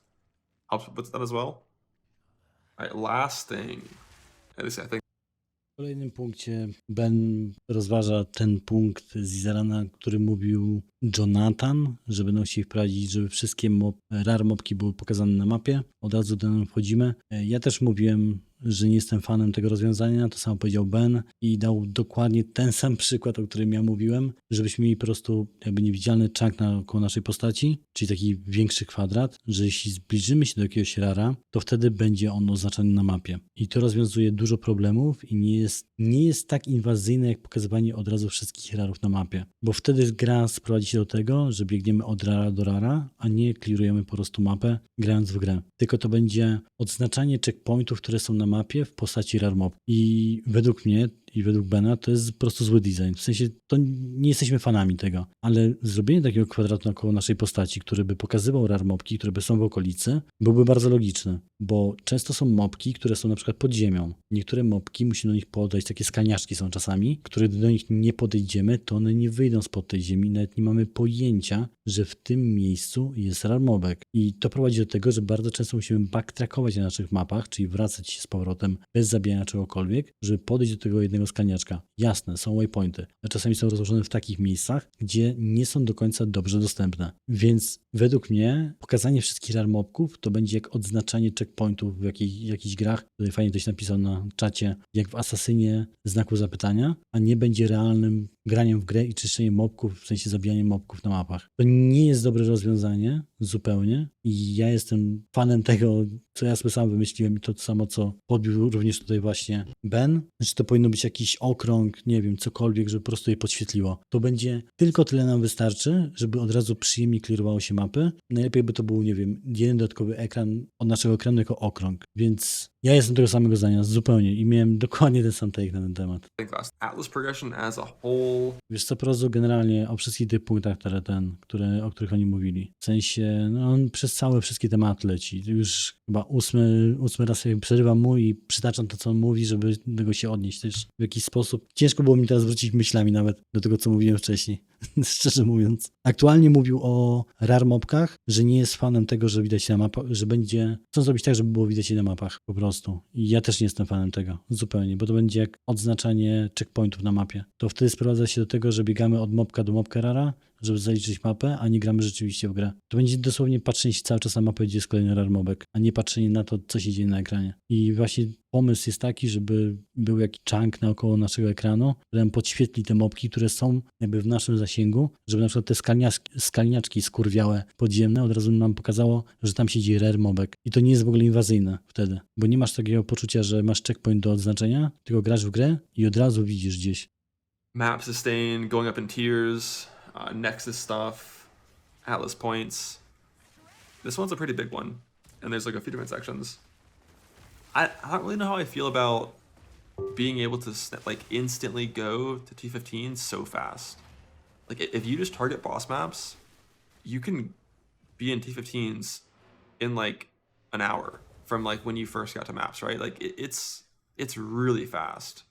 helps with that as well. All right, last thing. At least I think.
W kolejnym punkcie Ben rozważa ten punkt z Izarana, który mówił Jonathan, że będą chcieli wprowadzić, żeby wszystkie rare mobki były pokazane na mapie. Od razu do tego wchodzimy. Ja też mówiłem, że nie jestem fanem tego rozwiązania, to samo powiedział Ben i dał dokładnie ten sam przykład, o którym ja mówiłem, żebyśmy mieli po prostu jakby niewidzialny czak naokoło naszej postaci, czyli taki większy kwadrat, że jeśli zbliżymy się do jakiegoś rara, to wtedy będzie on oznaczony na mapie. I to rozwiązuje dużo problemów i nie jest tak inwazyjne jak pokazywanie od razu wszystkich rarów na mapie, bo wtedy gra sprowadzi się do tego, że biegniemy od rara do rara, a nie clearujemy po prostu mapę grając w grę. Tylko to będzie odznaczanie checkpointów, które są na mapie w postaci rare mob. I według mnie i według Bena to jest po prostu zły design. W sensie to nie jesteśmy fanami tego, ale zrobienie takiego kwadratu naokoło naszej postaci, który by pokazywał rare mobki, które by są w okolicy, byłby bardzo logiczne, bo często są mobki, które są na przykład pod ziemią. Niektóre mobki musimy do nich podejść, takie skaniaczki są czasami, które do nich nie podejdziemy, to one nie wyjdą spod tej ziemi, nawet nie mamy pojęcia, że w tym miejscu jest rare mobek. I to prowadzi do tego, że bardzo często musimy backtrackować na naszych mapach, czyli wracać się z powrotem bez zabijania czegokolwiek, żeby podejść do tego jednego skaniaczka. Jasne, są waypointy, a czasami są rozłożone w takich miejscach, gdzie nie są do końca dobrze dostępne. Więc według mnie pokazanie wszystkich rare mobków to będzie jak odznaczanie checkpointów w jakichś grach. Tutaj fajnie ktoś napisał na czacie, jak w Asasynie znaku zapytania, a nie będzie realnym graniem w grę i czyszczeniem mobków, w sensie zabijaniem mobków na mapach. To nie jest dobre rozwiązanie, zupełnie. I ja jestem fanem tego, co ja sobie sam wymyśliłem i to samo, co podbił również tutaj właśnie Ben, że to powinno być jakiś okrąg, nie wiem, cokolwiek, żeby po prostu je podświetliło. To będzie tylko tyle nam wystarczy, żeby od razu przyjemnie klirowało się mapy. Najlepiej by to był, nie wiem, jeden dodatkowy ekran od naszego ekranu jako okrąg. Więc ja jestem tego samego zdania, zupełnie. I miałem dokładnie ten sam take na ten temat.
Atlas progression as a whole.
Wiesz co, po prostu generalnie o wszystkich tych punktach, o których oni mówili. W sensie, no on przez całe wszystkie tematy leci. Już chyba ósmy raz sobie przerywam mu i przytaczam to, co on mówi, żeby do tego się odnieść też w jakiś sposób. Ciężko było mi teraz wrócić myślami nawet do tego, co mówiłem wcześniej. Szczerze mówiąc. Aktualnie mówił o rare mobkach, że nie jest fanem tego, że widać na mapach, że będzie... Chcą zrobić tak, żeby było widać je na mapach po prostu. I ja też nie jestem fanem tego. Zupełnie. Bo to będzie jak odznaczanie checkpointów na mapie. To wtedy sprowadza się do tego, że biegamy od mobka do mobka rara, żeby zaliczyć mapę, a nie gramy rzeczywiście w grę. To będzie dosłownie patrzenie się cały czas na mapę, gdzie jest kolejny rare mobek, a nie patrzenie na to, co się dzieje na ekranie. I właśnie pomysł jest taki, żeby był jakiś chunk naokoło naszego ekranu, który nam podświetli te mobki, które są jakby w naszym zasięgu, żeby na przykład te skalniaczki skurwiałe podziemne od razu nam pokazało, że tam siedzi rare mobek. I to nie jest w ogóle inwazyjne wtedy, bo nie masz takiego poczucia, że masz checkpoint do odznaczenia, tylko grasz w grę i od razu widzisz gdzieś.
Map sustain, going up in tiers, Nexus stuff, Atlas points. This one's a pretty big one, and there's like a few different sections. I don't really know how I feel about being able to like instantly go to T15 so fast. Like if you just target boss maps, you can be in T15s in like an hour from like when you first got to maps, right? Like it's really fast.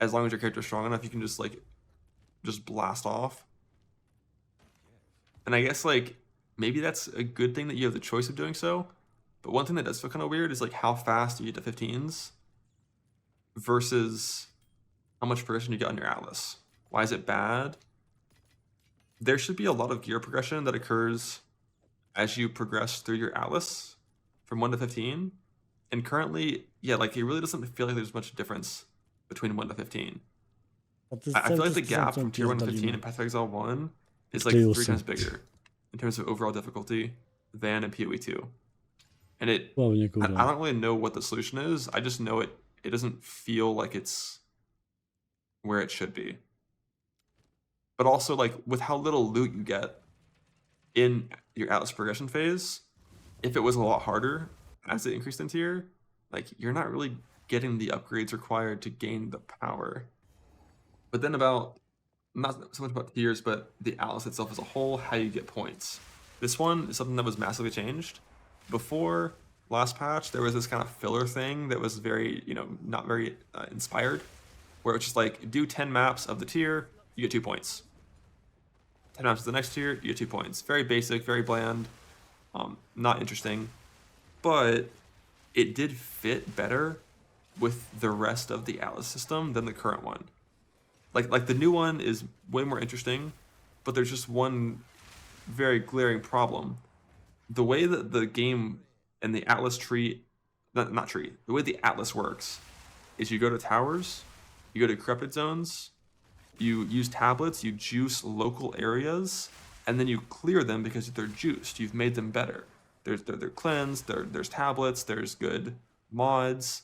As long as your character's strong enough, you can just blast off. And I guess like maybe that's a good thing that you have the choice of doing so. But one thing that does feel kind of weird is like how fast you get to 15s versus how much progression you get on your Atlas. Why is it bad? There should be a lot of gear progression that occurs as you progress through your Atlas from 1 to 15. And currently, yeah, like it really doesn't feel like there's much difference between 1 to 15. I feel like the gap from tier 1 to 15 in Path of Exile 1 is like 3 times bigger in terms of overall difficulty than in PoE2. And I don't really know what the solution is. I just know it doesn't feel like it's where it should be. But also like with how little loot you get in your Atlas progression phase, if it was a lot harder as it increased in tier, like you're not really getting the upgrades required to gain the power. But then about, not so much about tiers, but the Atlas itself as a whole, how you get points. This one is something that was massively changed. Before last patch, there was this kind of filler thing that was very, not very inspired, where it's just like, do 10 maps of the tier, you get 2 points. 10 maps of the next tier, you get 2 points. Very basic, very bland, not interesting. But it did fit better with the rest of the Atlas system than the current one. Like the new one is way more interesting, but there's just one very glaring problem. The way that the game and the Atlas tree, not tree, the way the Atlas works is you go to towers, you go to corrupted zones, you use tablets, you juice local areas, and then you clear them because they're juiced. You've made them better. They're cleansed, there's tablets, there's good mods.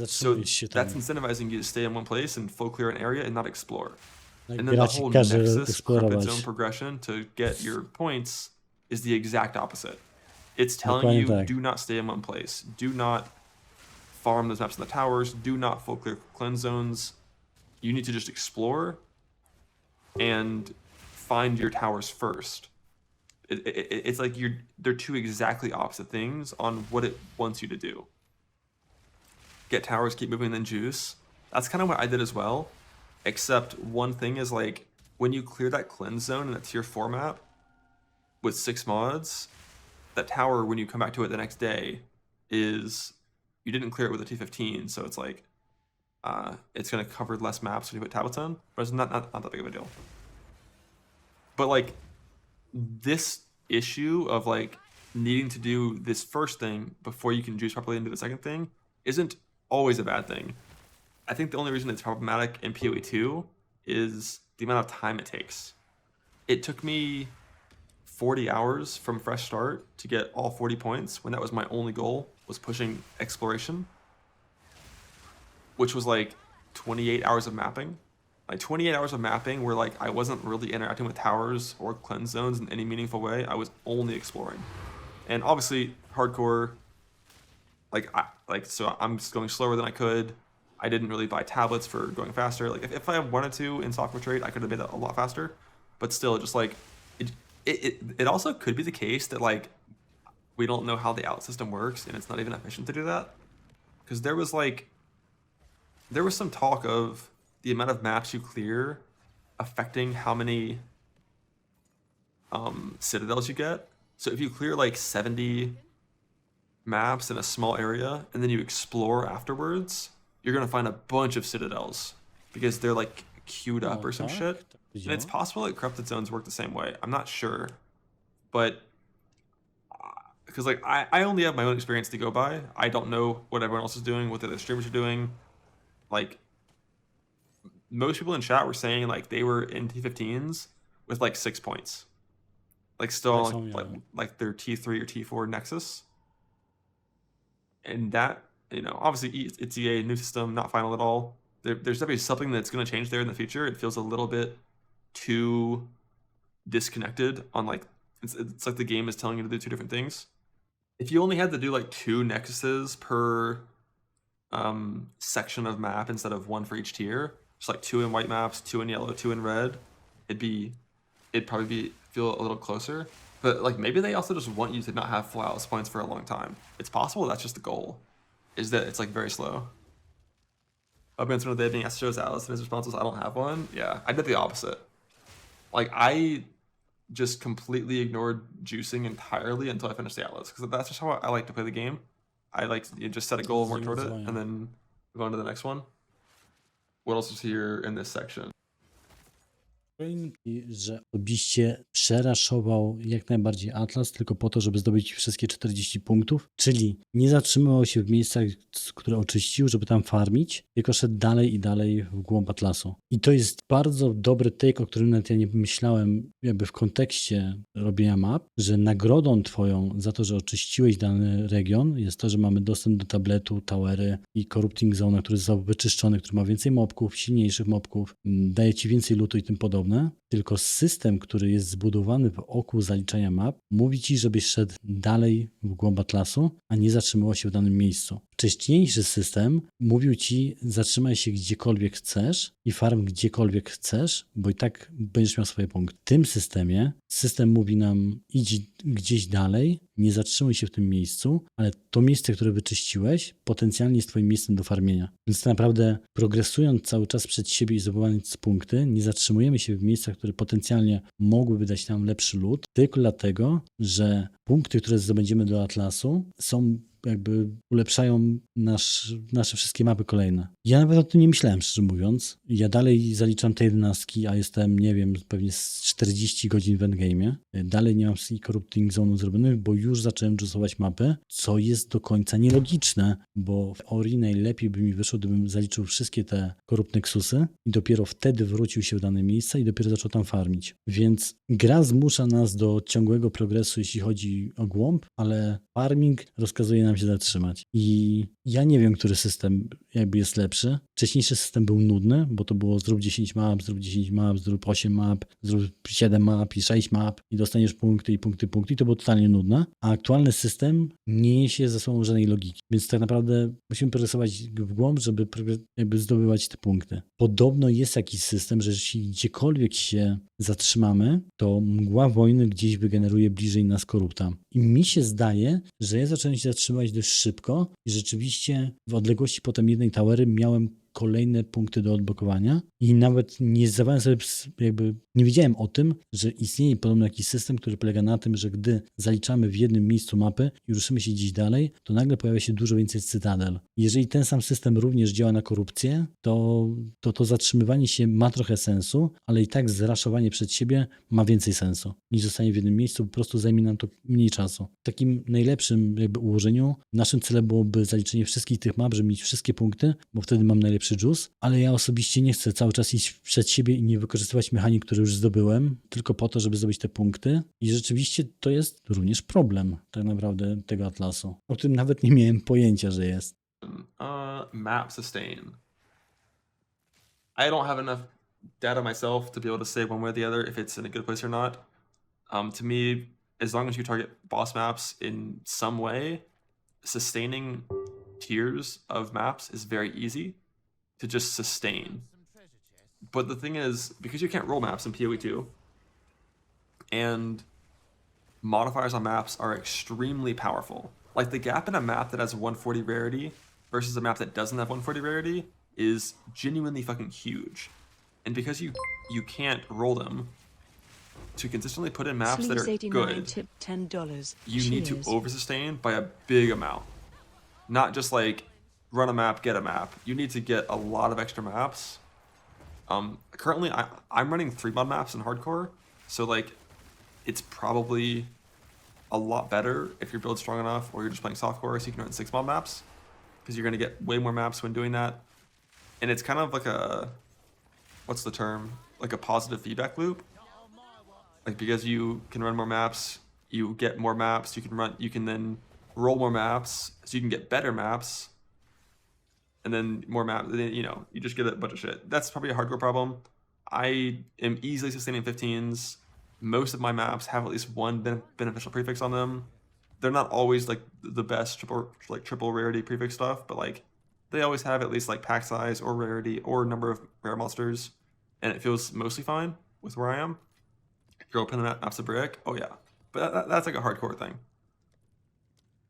So that's incentivizing you to stay in one place and full clear an area and not explore. And then the whole Nexus corrupted zone progression to get your points is the exact opposite. It's telling you, do not stay in one place. Do not farm those maps in the towers. Do not full clear cleanse zones. You need to just explore and find your towers first. It's like they're two exactly opposite things on what it wants you to do. Get towers, keep moving, then juice. That's kind of what I did as well. Except one thing is like when you clear that cleanse zone in a tier 4 map with 6 mods, that tower when you come back to it the next day is you didn't clear it with a T15, so it's like it's gonna cover less maps when you put tablets on, but it's not that big of a deal. But like this issue of like needing to do this first thing before you can juice properly into the second thing isn't always a bad thing. I think the only reason it's problematic in PoE2 is the amount of time it takes. It took me 40 hours from fresh start to get all 40 points when that was my only goal, was pushing exploration, which was like 28 hours of mapping. Like 28 hours of mapping where like I wasn't really interacting with towers or cleanse zones in any meaningful way. I was only exploring. And obviously hardcore, so I'm just going slower than I could. I didn't really buy tablets for going faster. Like if I wanted to in software trade, I could have made that a lot faster. But still, just like it also could be the case that like we don't know how the out system works and it's not even efficient to do that. Because there was some talk of the amount of maps you clear affecting how many citadels you get. So if you clear like 70 maps in a small area and then you explore afterwards, you're gonna find a bunch of citadels because they're like queued up or some shit. And it's possible that corrupted zones work the same way. I'm not sure, but because like I only have my own experience to go by. I don't know what everyone else is doing, what the other streamers are doing. Like most people in chat were saying like they were in T15s with like 6 points, like still like their T3 or T4 Nexus, and that, you know, obviously it's EA, new system, not final at all. There's definitely something that's going to change there in the future. It feels a little bit too disconnected on like it's like the game is telling you to do two different things. If you only had to do like 2 nexuses per section of map instead of 1 for each tier, just like 2 in white maps, 2 in yellow, 2 in red, it'd probably feel a little closer. But like maybe they also just want you to not have flawless points for a long time. It's possible that's just the goal, is that it's like very slow. I've been through the day being asked shows Alice, and his response was, I don't have one. Yeah, I did the opposite. Like I just completely ignored juicing entirely until I finished the Atlas, because that's just how I like to play the game. I like to just set a goal and work toward it, and then move on to the next one. What else is here in this section?
Że osobiście przeraszował jak najbardziej Atlas tylko po to, żeby zdobyć wszystkie 40 punktów, czyli nie zatrzymywał się w miejscach, które oczyścił, żeby tam farmić, tylko szedł dalej i dalej w głąb Atlasu. I to jest bardzo dobry take, o którym nawet ja nie myślałem jakby w kontekście robienia map, że nagrodą twoją za to, że oczyściłeś dany region jest to, że mamy dostęp do tabletu, towery i corrupting zone, który został wyczyszczony, który ma więcej mobków, silniejszych mobków, daje ci więcej lootu i tym podobne. Tylko system, który jest zbudowany wokół zaliczania map, mówi ci, żebyś szedł dalej w głąb Atlasu, a nie zatrzymywał się w danym miejscu. Wcześniejszy system mówił ci, zatrzymaj się gdziekolwiek chcesz i farm gdziekolwiek chcesz, bo i tak będziesz miał swoje punkty. W tym systemie system mówi nam, idź gdzieś dalej, nie zatrzymuj się w tym miejscu, ale to miejsce, które wyczyściłeś, potencjalnie jest twoim miejscem do farmienia. Więc tak naprawdę progresując cały czas przed siebie i zdobywając punkty, nie zatrzymujemy się w miejscach, które potencjalnie mogłyby dać nam lepszy loot, tylko dlatego, że punkty, które zdobędziemy do Atlasu, są jakby ulepszają nasze wszystkie mapy kolejne. Ja nawet o tym nie myślałem, szczerze mówiąc. Ja dalej zaliczam te 11, a jestem, nie wiem, pewnie z 40 godzin w endgame'ie. Dalej nie mam corrupting zone'u zrobionych, bo już zacząłem juice'ować mapy, co jest do końca nielogiczne, bo w teorii najlepiej by mi wyszło, gdybym zaliczył wszystkie te corrupt nexusy i dopiero wtedy wrócił się w dane miejsce i dopiero zaczął tam farmić. Więc gra zmusza nas do ciągłego progresu, jeśli chodzi o głąb, ale farming rozkazuje nam się zatrzymać. I ja nie wiem, który system jakby jest lepszy. Wcześniejszy system był nudny, bo to było zrób 10 map, zrób 8 map, zrób 7 map i 6 map i dostaniesz punkty i punkty i to było totalnie nudne. A aktualny system nie niesie ze sobą żadnej logiki. Więc tak naprawdę musimy progresować w głąb, żeby jakby zdobywać te punkty. Podobno jest jakiś system, że jeśli gdziekolwiek się zatrzymamy, to mgła wojny gdzieś wygeneruje bliżej nas korupta. I mi się zdaje, że ja zacząłem się zatrzymywać dość szybko i rzeczywiście w odległości potem jednej towery miałem kolejne punkty do odblokowania i nawet nie zdawałem sobie, jakby nie wiedziałem o tym, że istnieje podobno jakiś system, który polega na tym, że gdy zaliczamy w jednym miejscu mapy i ruszymy się gdzieś dalej, to nagle pojawia się dużo więcej cytadel. Jeżeli ten sam system również działa na korupcję, to zatrzymywanie się ma trochę sensu, ale i tak zraszowanie przed siebie ma więcej sensu niż zostanie w jednym miejscu, po prostu zajmie nam to mniej czasu. W takim najlepszym jakby ułożeniu naszym celem byłoby zaliczenie wszystkich tych map, żeby mieć wszystkie punkty, bo wtedy mam najlepszy najlepszy juice, ale ja osobiście nie chcę cały czas iść przed siebie i nie wykorzystywać mechanik, które już zdobyłem, tylko po to, żeby zdobyć te punkty. I rzeczywiście to jest również problem tak naprawdę tego atlasu, o którym nawet nie miałem pojęcia, że jest.
Map sustain. I don't have enough data myself to be able to say one way or the other if it's in a good place or not. To me, as long as you target boss maps in some way, sustaining tiers of maps is very easy to just sustain. But the thing is, because you can't roll maps in PoE2, and modifiers on maps are extremely powerful. Like the gap in a map that has 140 rarity versus a map that doesn't have 140 rarity is genuinely fucking huge. And because you can't roll them, to consistently put in maps that are good,
$10.
you need to over sustain by a big amount. Not just like run a map, get a map. You need to get a lot of extra maps. Currently I'm running 3-mod maps in hardcore, so like it's probably a lot better if your build's strong enough or you're just playing softcore so you can run 6-mod maps, because you're going to get way more maps when doing that. And it's kind of like a, what's the term? Like a positive feedback loop. Like because you can run more maps, you get more maps, you can then roll more maps so you can get better maps. And then more maps, you know, you just get a bunch of shit. That's probably a hardcore problem. I am easily sustaining 15s. Most of my maps have at least one beneficial prefix on them. They're not always like the best triple rarity prefix stuff, but like they always have at least like pack size or rarity or number of rare monsters, and it feels mostly fine with where I am. If you're opening maps a brick, oh yeah, but that's like a hardcore thing.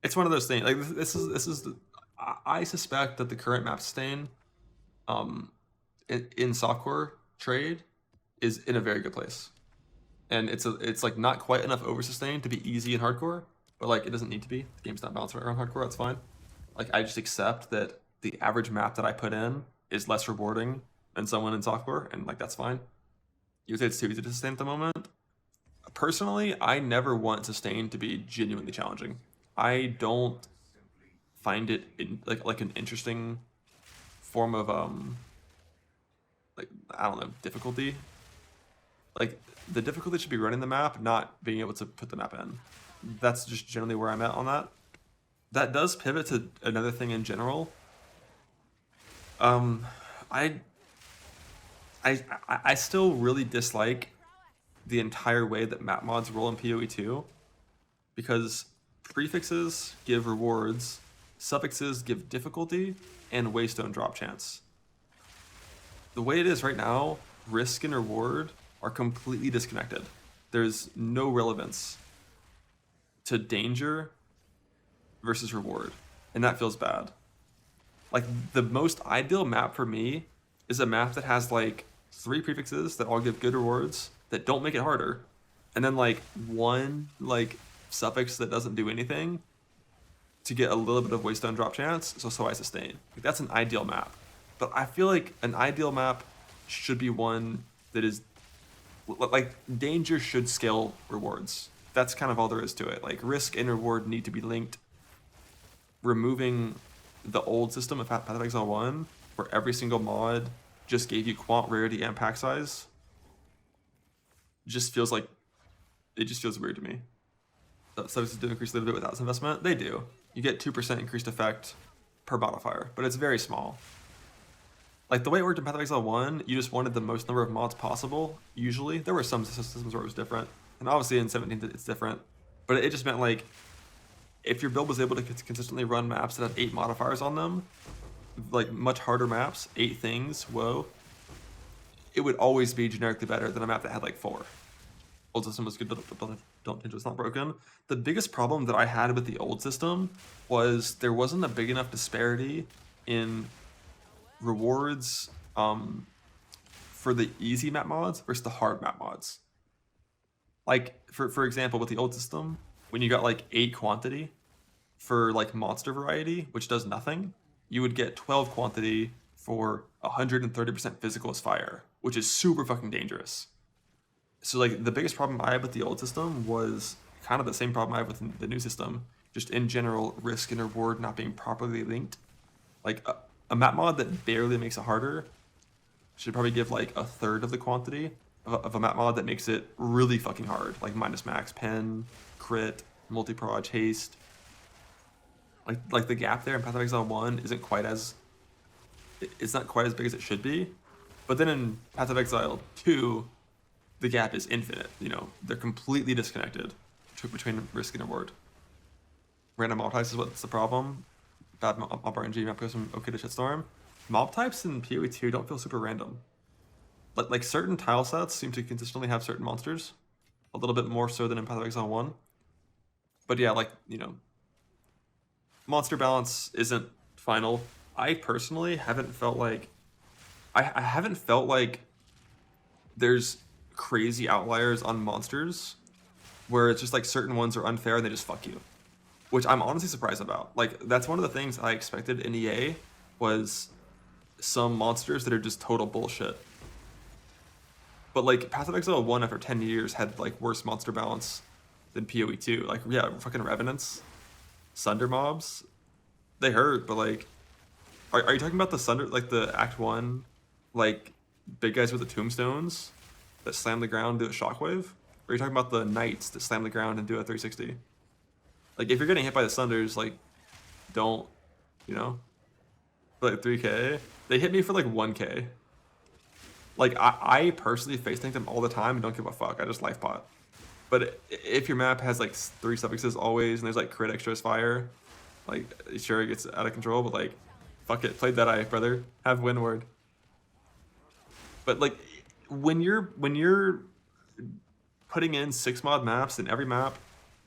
It's one of those things. Like this is I suspect that the current map sustain, in softcore trade, is in a very good place. And it's like not quite enough over sustain to be easy in hardcore, but like it doesn't need to be. The game's not balanced around hardcore, that's fine. Like I just accept that the average map that I put in is less rewarding than someone in softcore, and like that's fine. You would say it's too easy to sustain at the moment. Personally, I never want sustain to be genuinely challenging. I don't find it like an interesting form of like I don't know, difficulty. Like the difficulty should be running the map, not being able to put the map in. That's just generally where I'm at on that. That does pivot to another thing in general. I still really dislike the entire way that map mods roll in PoE2, because prefixes give rewards, suffixes give difficulty, and waystone drop chance. The way it is right now, risk and reward are completely disconnected. There's no relevance to danger versus reward, and that feels bad. Like the most ideal map for me is a map that has like 3 prefixes that all give good rewards that don't make it harder, and then like 1 like suffix that doesn't do anything to get a little bit of waystone drop chance, so I sustain. Like, that's an ideal map. But I feel like an ideal map should be one that is like danger should scale rewards. That's kind of all there is to it. Like risk and reward need to be linked. Removing the old system of Path of Exile 1, where every single mod just gave you quant rarity and pack size, just feels like, it just feels weird to me. Subjects do increase a little bit without investment. They do. You get 2% increased effect per modifier, but it's very small. Like the way it worked in Path of Exile 1, you just wanted the most number of mods possible, usually. There were some systems where it was different, and obviously in 17 it's different, but it just meant like, if your build was able to consistently run maps that have 8 modifiers on them, like much harder maps, 8 things, whoa, it would always be generically better than a map that had like 4. Old system was good, but don't change it's not broken. The biggest problem that I had with the old system was there wasn't a big enough disparity in rewards for the easy map mods versus the hard map mods. Like for example, with the old system, when you got like 8 quantity for like monster variety, which does nothing, you would get 12 quantity for 130% physical as fire, which is super fucking dangerous. So like the biggest problem I had with the old system was kind of the same problem I have with the new system, just in general risk and reward not being properly linked. Like a map mod that barely makes it harder should probably give like a third of the quantity of a map mod that makes it really fucking hard, like minus max, pen, crit, multi-proj, haste. Like the gap there in Path of Exile 1 isn't quite as, it's not quite as big as it should be. But then in Path of Exile 2, the gap is infinite. You know, they're completely disconnected between risk and reward. Random mob types is what's the problem. Bad mob RNG, map goes from okay to shitstorm. Mob types in PoE2 don't feel super random. Like certain tile sets seem to consistently have certain monsters, a little bit more so than in Path of Exile 1. But yeah, like, you know, monster balance isn't final. I personally haven't felt like, I haven't felt like there's crazy outliers on monsters where it's just like certain ones are unfair and they just fuck you, which I'm honestly surprised about. Like, that's one of the things I expected in EA was some monsters that are just total bullshit. But like Path of Exile 1 after 10 years had like worse monster balance than PoE2. Like, yeah, fucking Revenants, Sunder mobs, they hurt, but like, are you talking about the Sunder, like the Act 1, like big guys with the tombstones that slam the ground and do a shockwave? Or are you talking about the knights that slam the ground and do a 360? Like, if you're getting hit by the Sunders, like, don't, you know? For like 3k, they hit me for like 1k. Like, I personally face tank them all the time and don't give a fuck. I just life pot. But if your map has like 3 suffixes always and there's like crit extras fire, like, sure, it gets out of control, but like, fuck it, played that eye, brother. Have windward. But like, when you're putting in 6 mod maps in every map,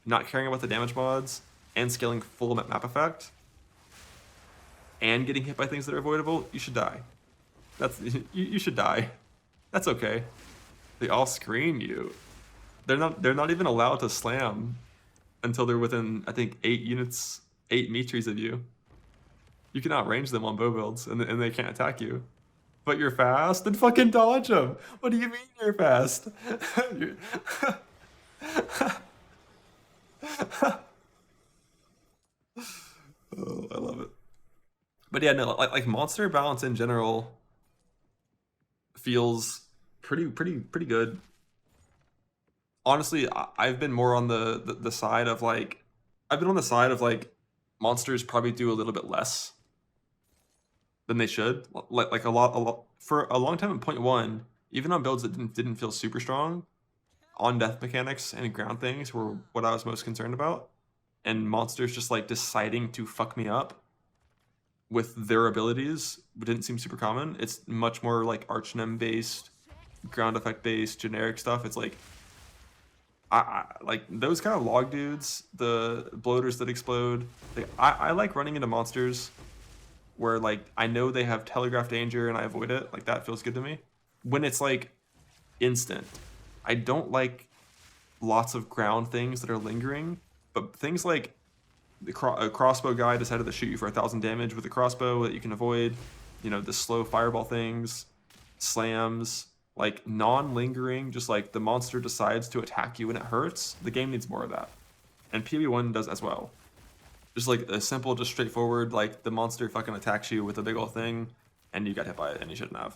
not caring about the damage mods, and scaling full map effect, and getting hit by things that are avoidable, you should die. That's you should die. That's okay. They all screen you. They're not even allowed to slam until they're within, I think, 8 units, 8 meters of you. You can outrange them on bow builds, and they can't attack you. But you're fast, then fucking dodge them. What do you mean you're fast? Oh, I love it. But yeah, no, like monster balance in general feels pretty good. Honestly, I've been more on the side of like, I've been on the side of like monsters probably do a little bit less than they should. Like a lot for a long time in point 1, even on builds that didn't feel super strong, on death mechanics and ground things were what I was most concerned about. And monsters just like deciding to fuck me up with their abilities didn't seem super common. It's much more like Archnem based, ground effect based, generic stuff. It's like, I like those kind of log dudes, the bloaters that explode. Like, I like running into monsters where like I know they have telegraph danger and I avoid it. Like, that feels good to me. When it's like instant, I don't like lots of ground things that are lingering, but things like a crossbow guy decided to shoot you for 1,000 damage with a crossbow that you can avoid. You know, the slow fireball things, slams, like non-lingering, just like the monster decides to attack you and it hurts. The game needs more of that, and PoE1 does as well. Just like a simple, just straightforward, like the monster fucking attacks you with a big old thing, and you got hit by it, and you shouldn't have.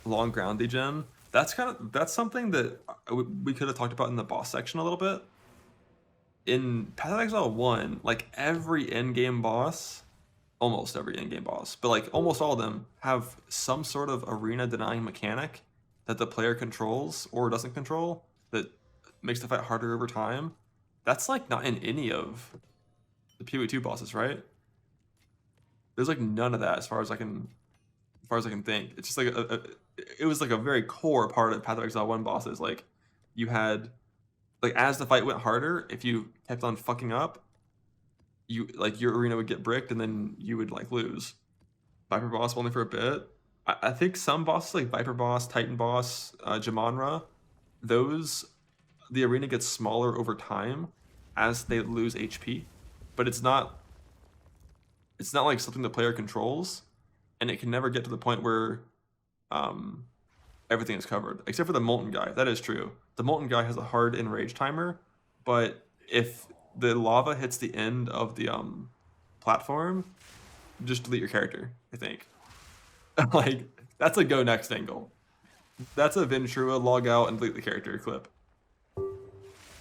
Long ground degen. That's something that we could have talked about in the boss section a little bit. In Path of Exile 1, like every endgame boss, almost every endgame boss, but like almost all of them have some sort of arena denying mechanic that the player controls or doesn't control that makes the fight harder over time. That's like not in any of the PoE2 bosses, right? There's like none of that as far as I can think. It's just like it was like a very core part of Path of Exile 1 bosses. Like, you had, like, as the fight went harder, if you kept on fucking up, you like your arena would get bricked and then you would like lose. Viper boss only for a bit. I think some bosses like Viper boss, Titan boss, Jamanra, those, the arena gets smaller over time as they lose HP, but it's not like something the player controls, and it can never get to the point where everything is covered, except for the Molten guy. That is true. The Molten guy has a hard enrage timer, but if the lava hits the end of the platform, just delete your character, I think. Like, that's a go next angle. That's a Ventura log out and delete the character clip.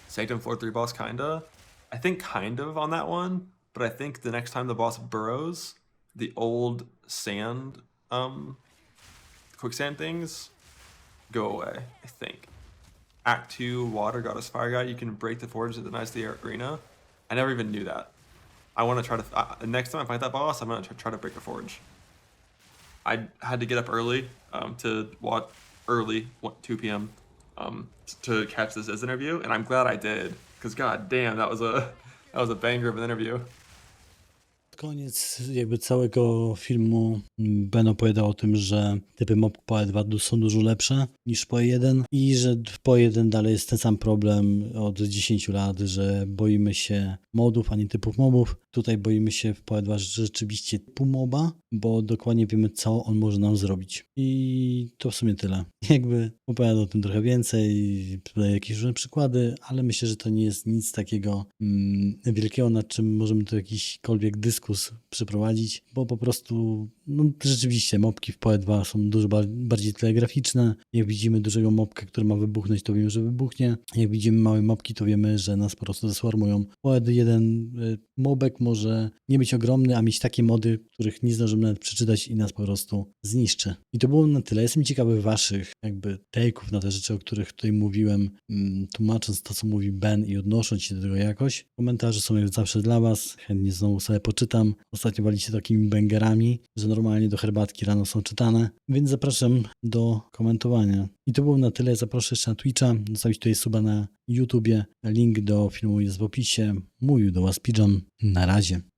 Sanctum floor 3 boss, kinda. I think kind of on that one, but I think the next time the boss burrows, the old sand, quicksand things go away, I think. Act 2, Water Goddess Fire Guy, you can break the forge at the Knights of the Arena. I never even knew that. I want to try to, next time I fight that boss, I'm going to try to break the forge. I had to get up early to watch early, 2 p.m. To catch this interview, and I'm glad I did, because god damn, that was a banger of an interview.
Koniec jakby całego filmu Ben opowiadał o tym, że typy mob PoE2 są dużo lepsze niż PoE1 i że w PoE1 dalej jest ten sam problem od 10 lat, że boimy się modów, a nie typów mobów. Tutaj boimy się w PoE2 rzeczywiście typu moba, bo dokładnie wiemy, co on może nam zrobić. I to w sumie tyle. Jakby opowiadam o tym trochę więcej, podaję jakieś różne przykłady, ale myślę, że to nie jest nic takiego wielkiego, nad czym możemy tu jakikolwiek dyskus przeprowadzić, bo po prostu rzeczywiście mobki w PoE2 są dużo bardziej telegraficzne. Jak widzimy dużego mobka, który ma wybuchnąć, to wiemy, że wybuchnie. Jak widzimy małe mobki, to wiemy, że nas po prostu zeswarmują. PoE1 mobek może nie być ogromny, a mieć takie mody, których nie zdążymy nawet przeczytać i nas po prostu zniszczy. I to było na tyle. Jestem ciekawy waszych jakby take'ów na te rzeczy, o których tutaj mówiłem, tłumacząc to, co mówi Ben i odnosząc się do tego jakoś. Komentarze są jak zawsze dla was. Chętnie znowu sobie poczytam. Ostatnio walicie takimi bangerami, że normalnie do herbatki rano są czytane, więc zapraszam do komentowania. I to było na tyle. Zaproszę jeszcze na Twitcha, zostawić tutaj suba na YouTubie. Link do filmu jest w opisie. Mówił do was Pidzam. Na razie.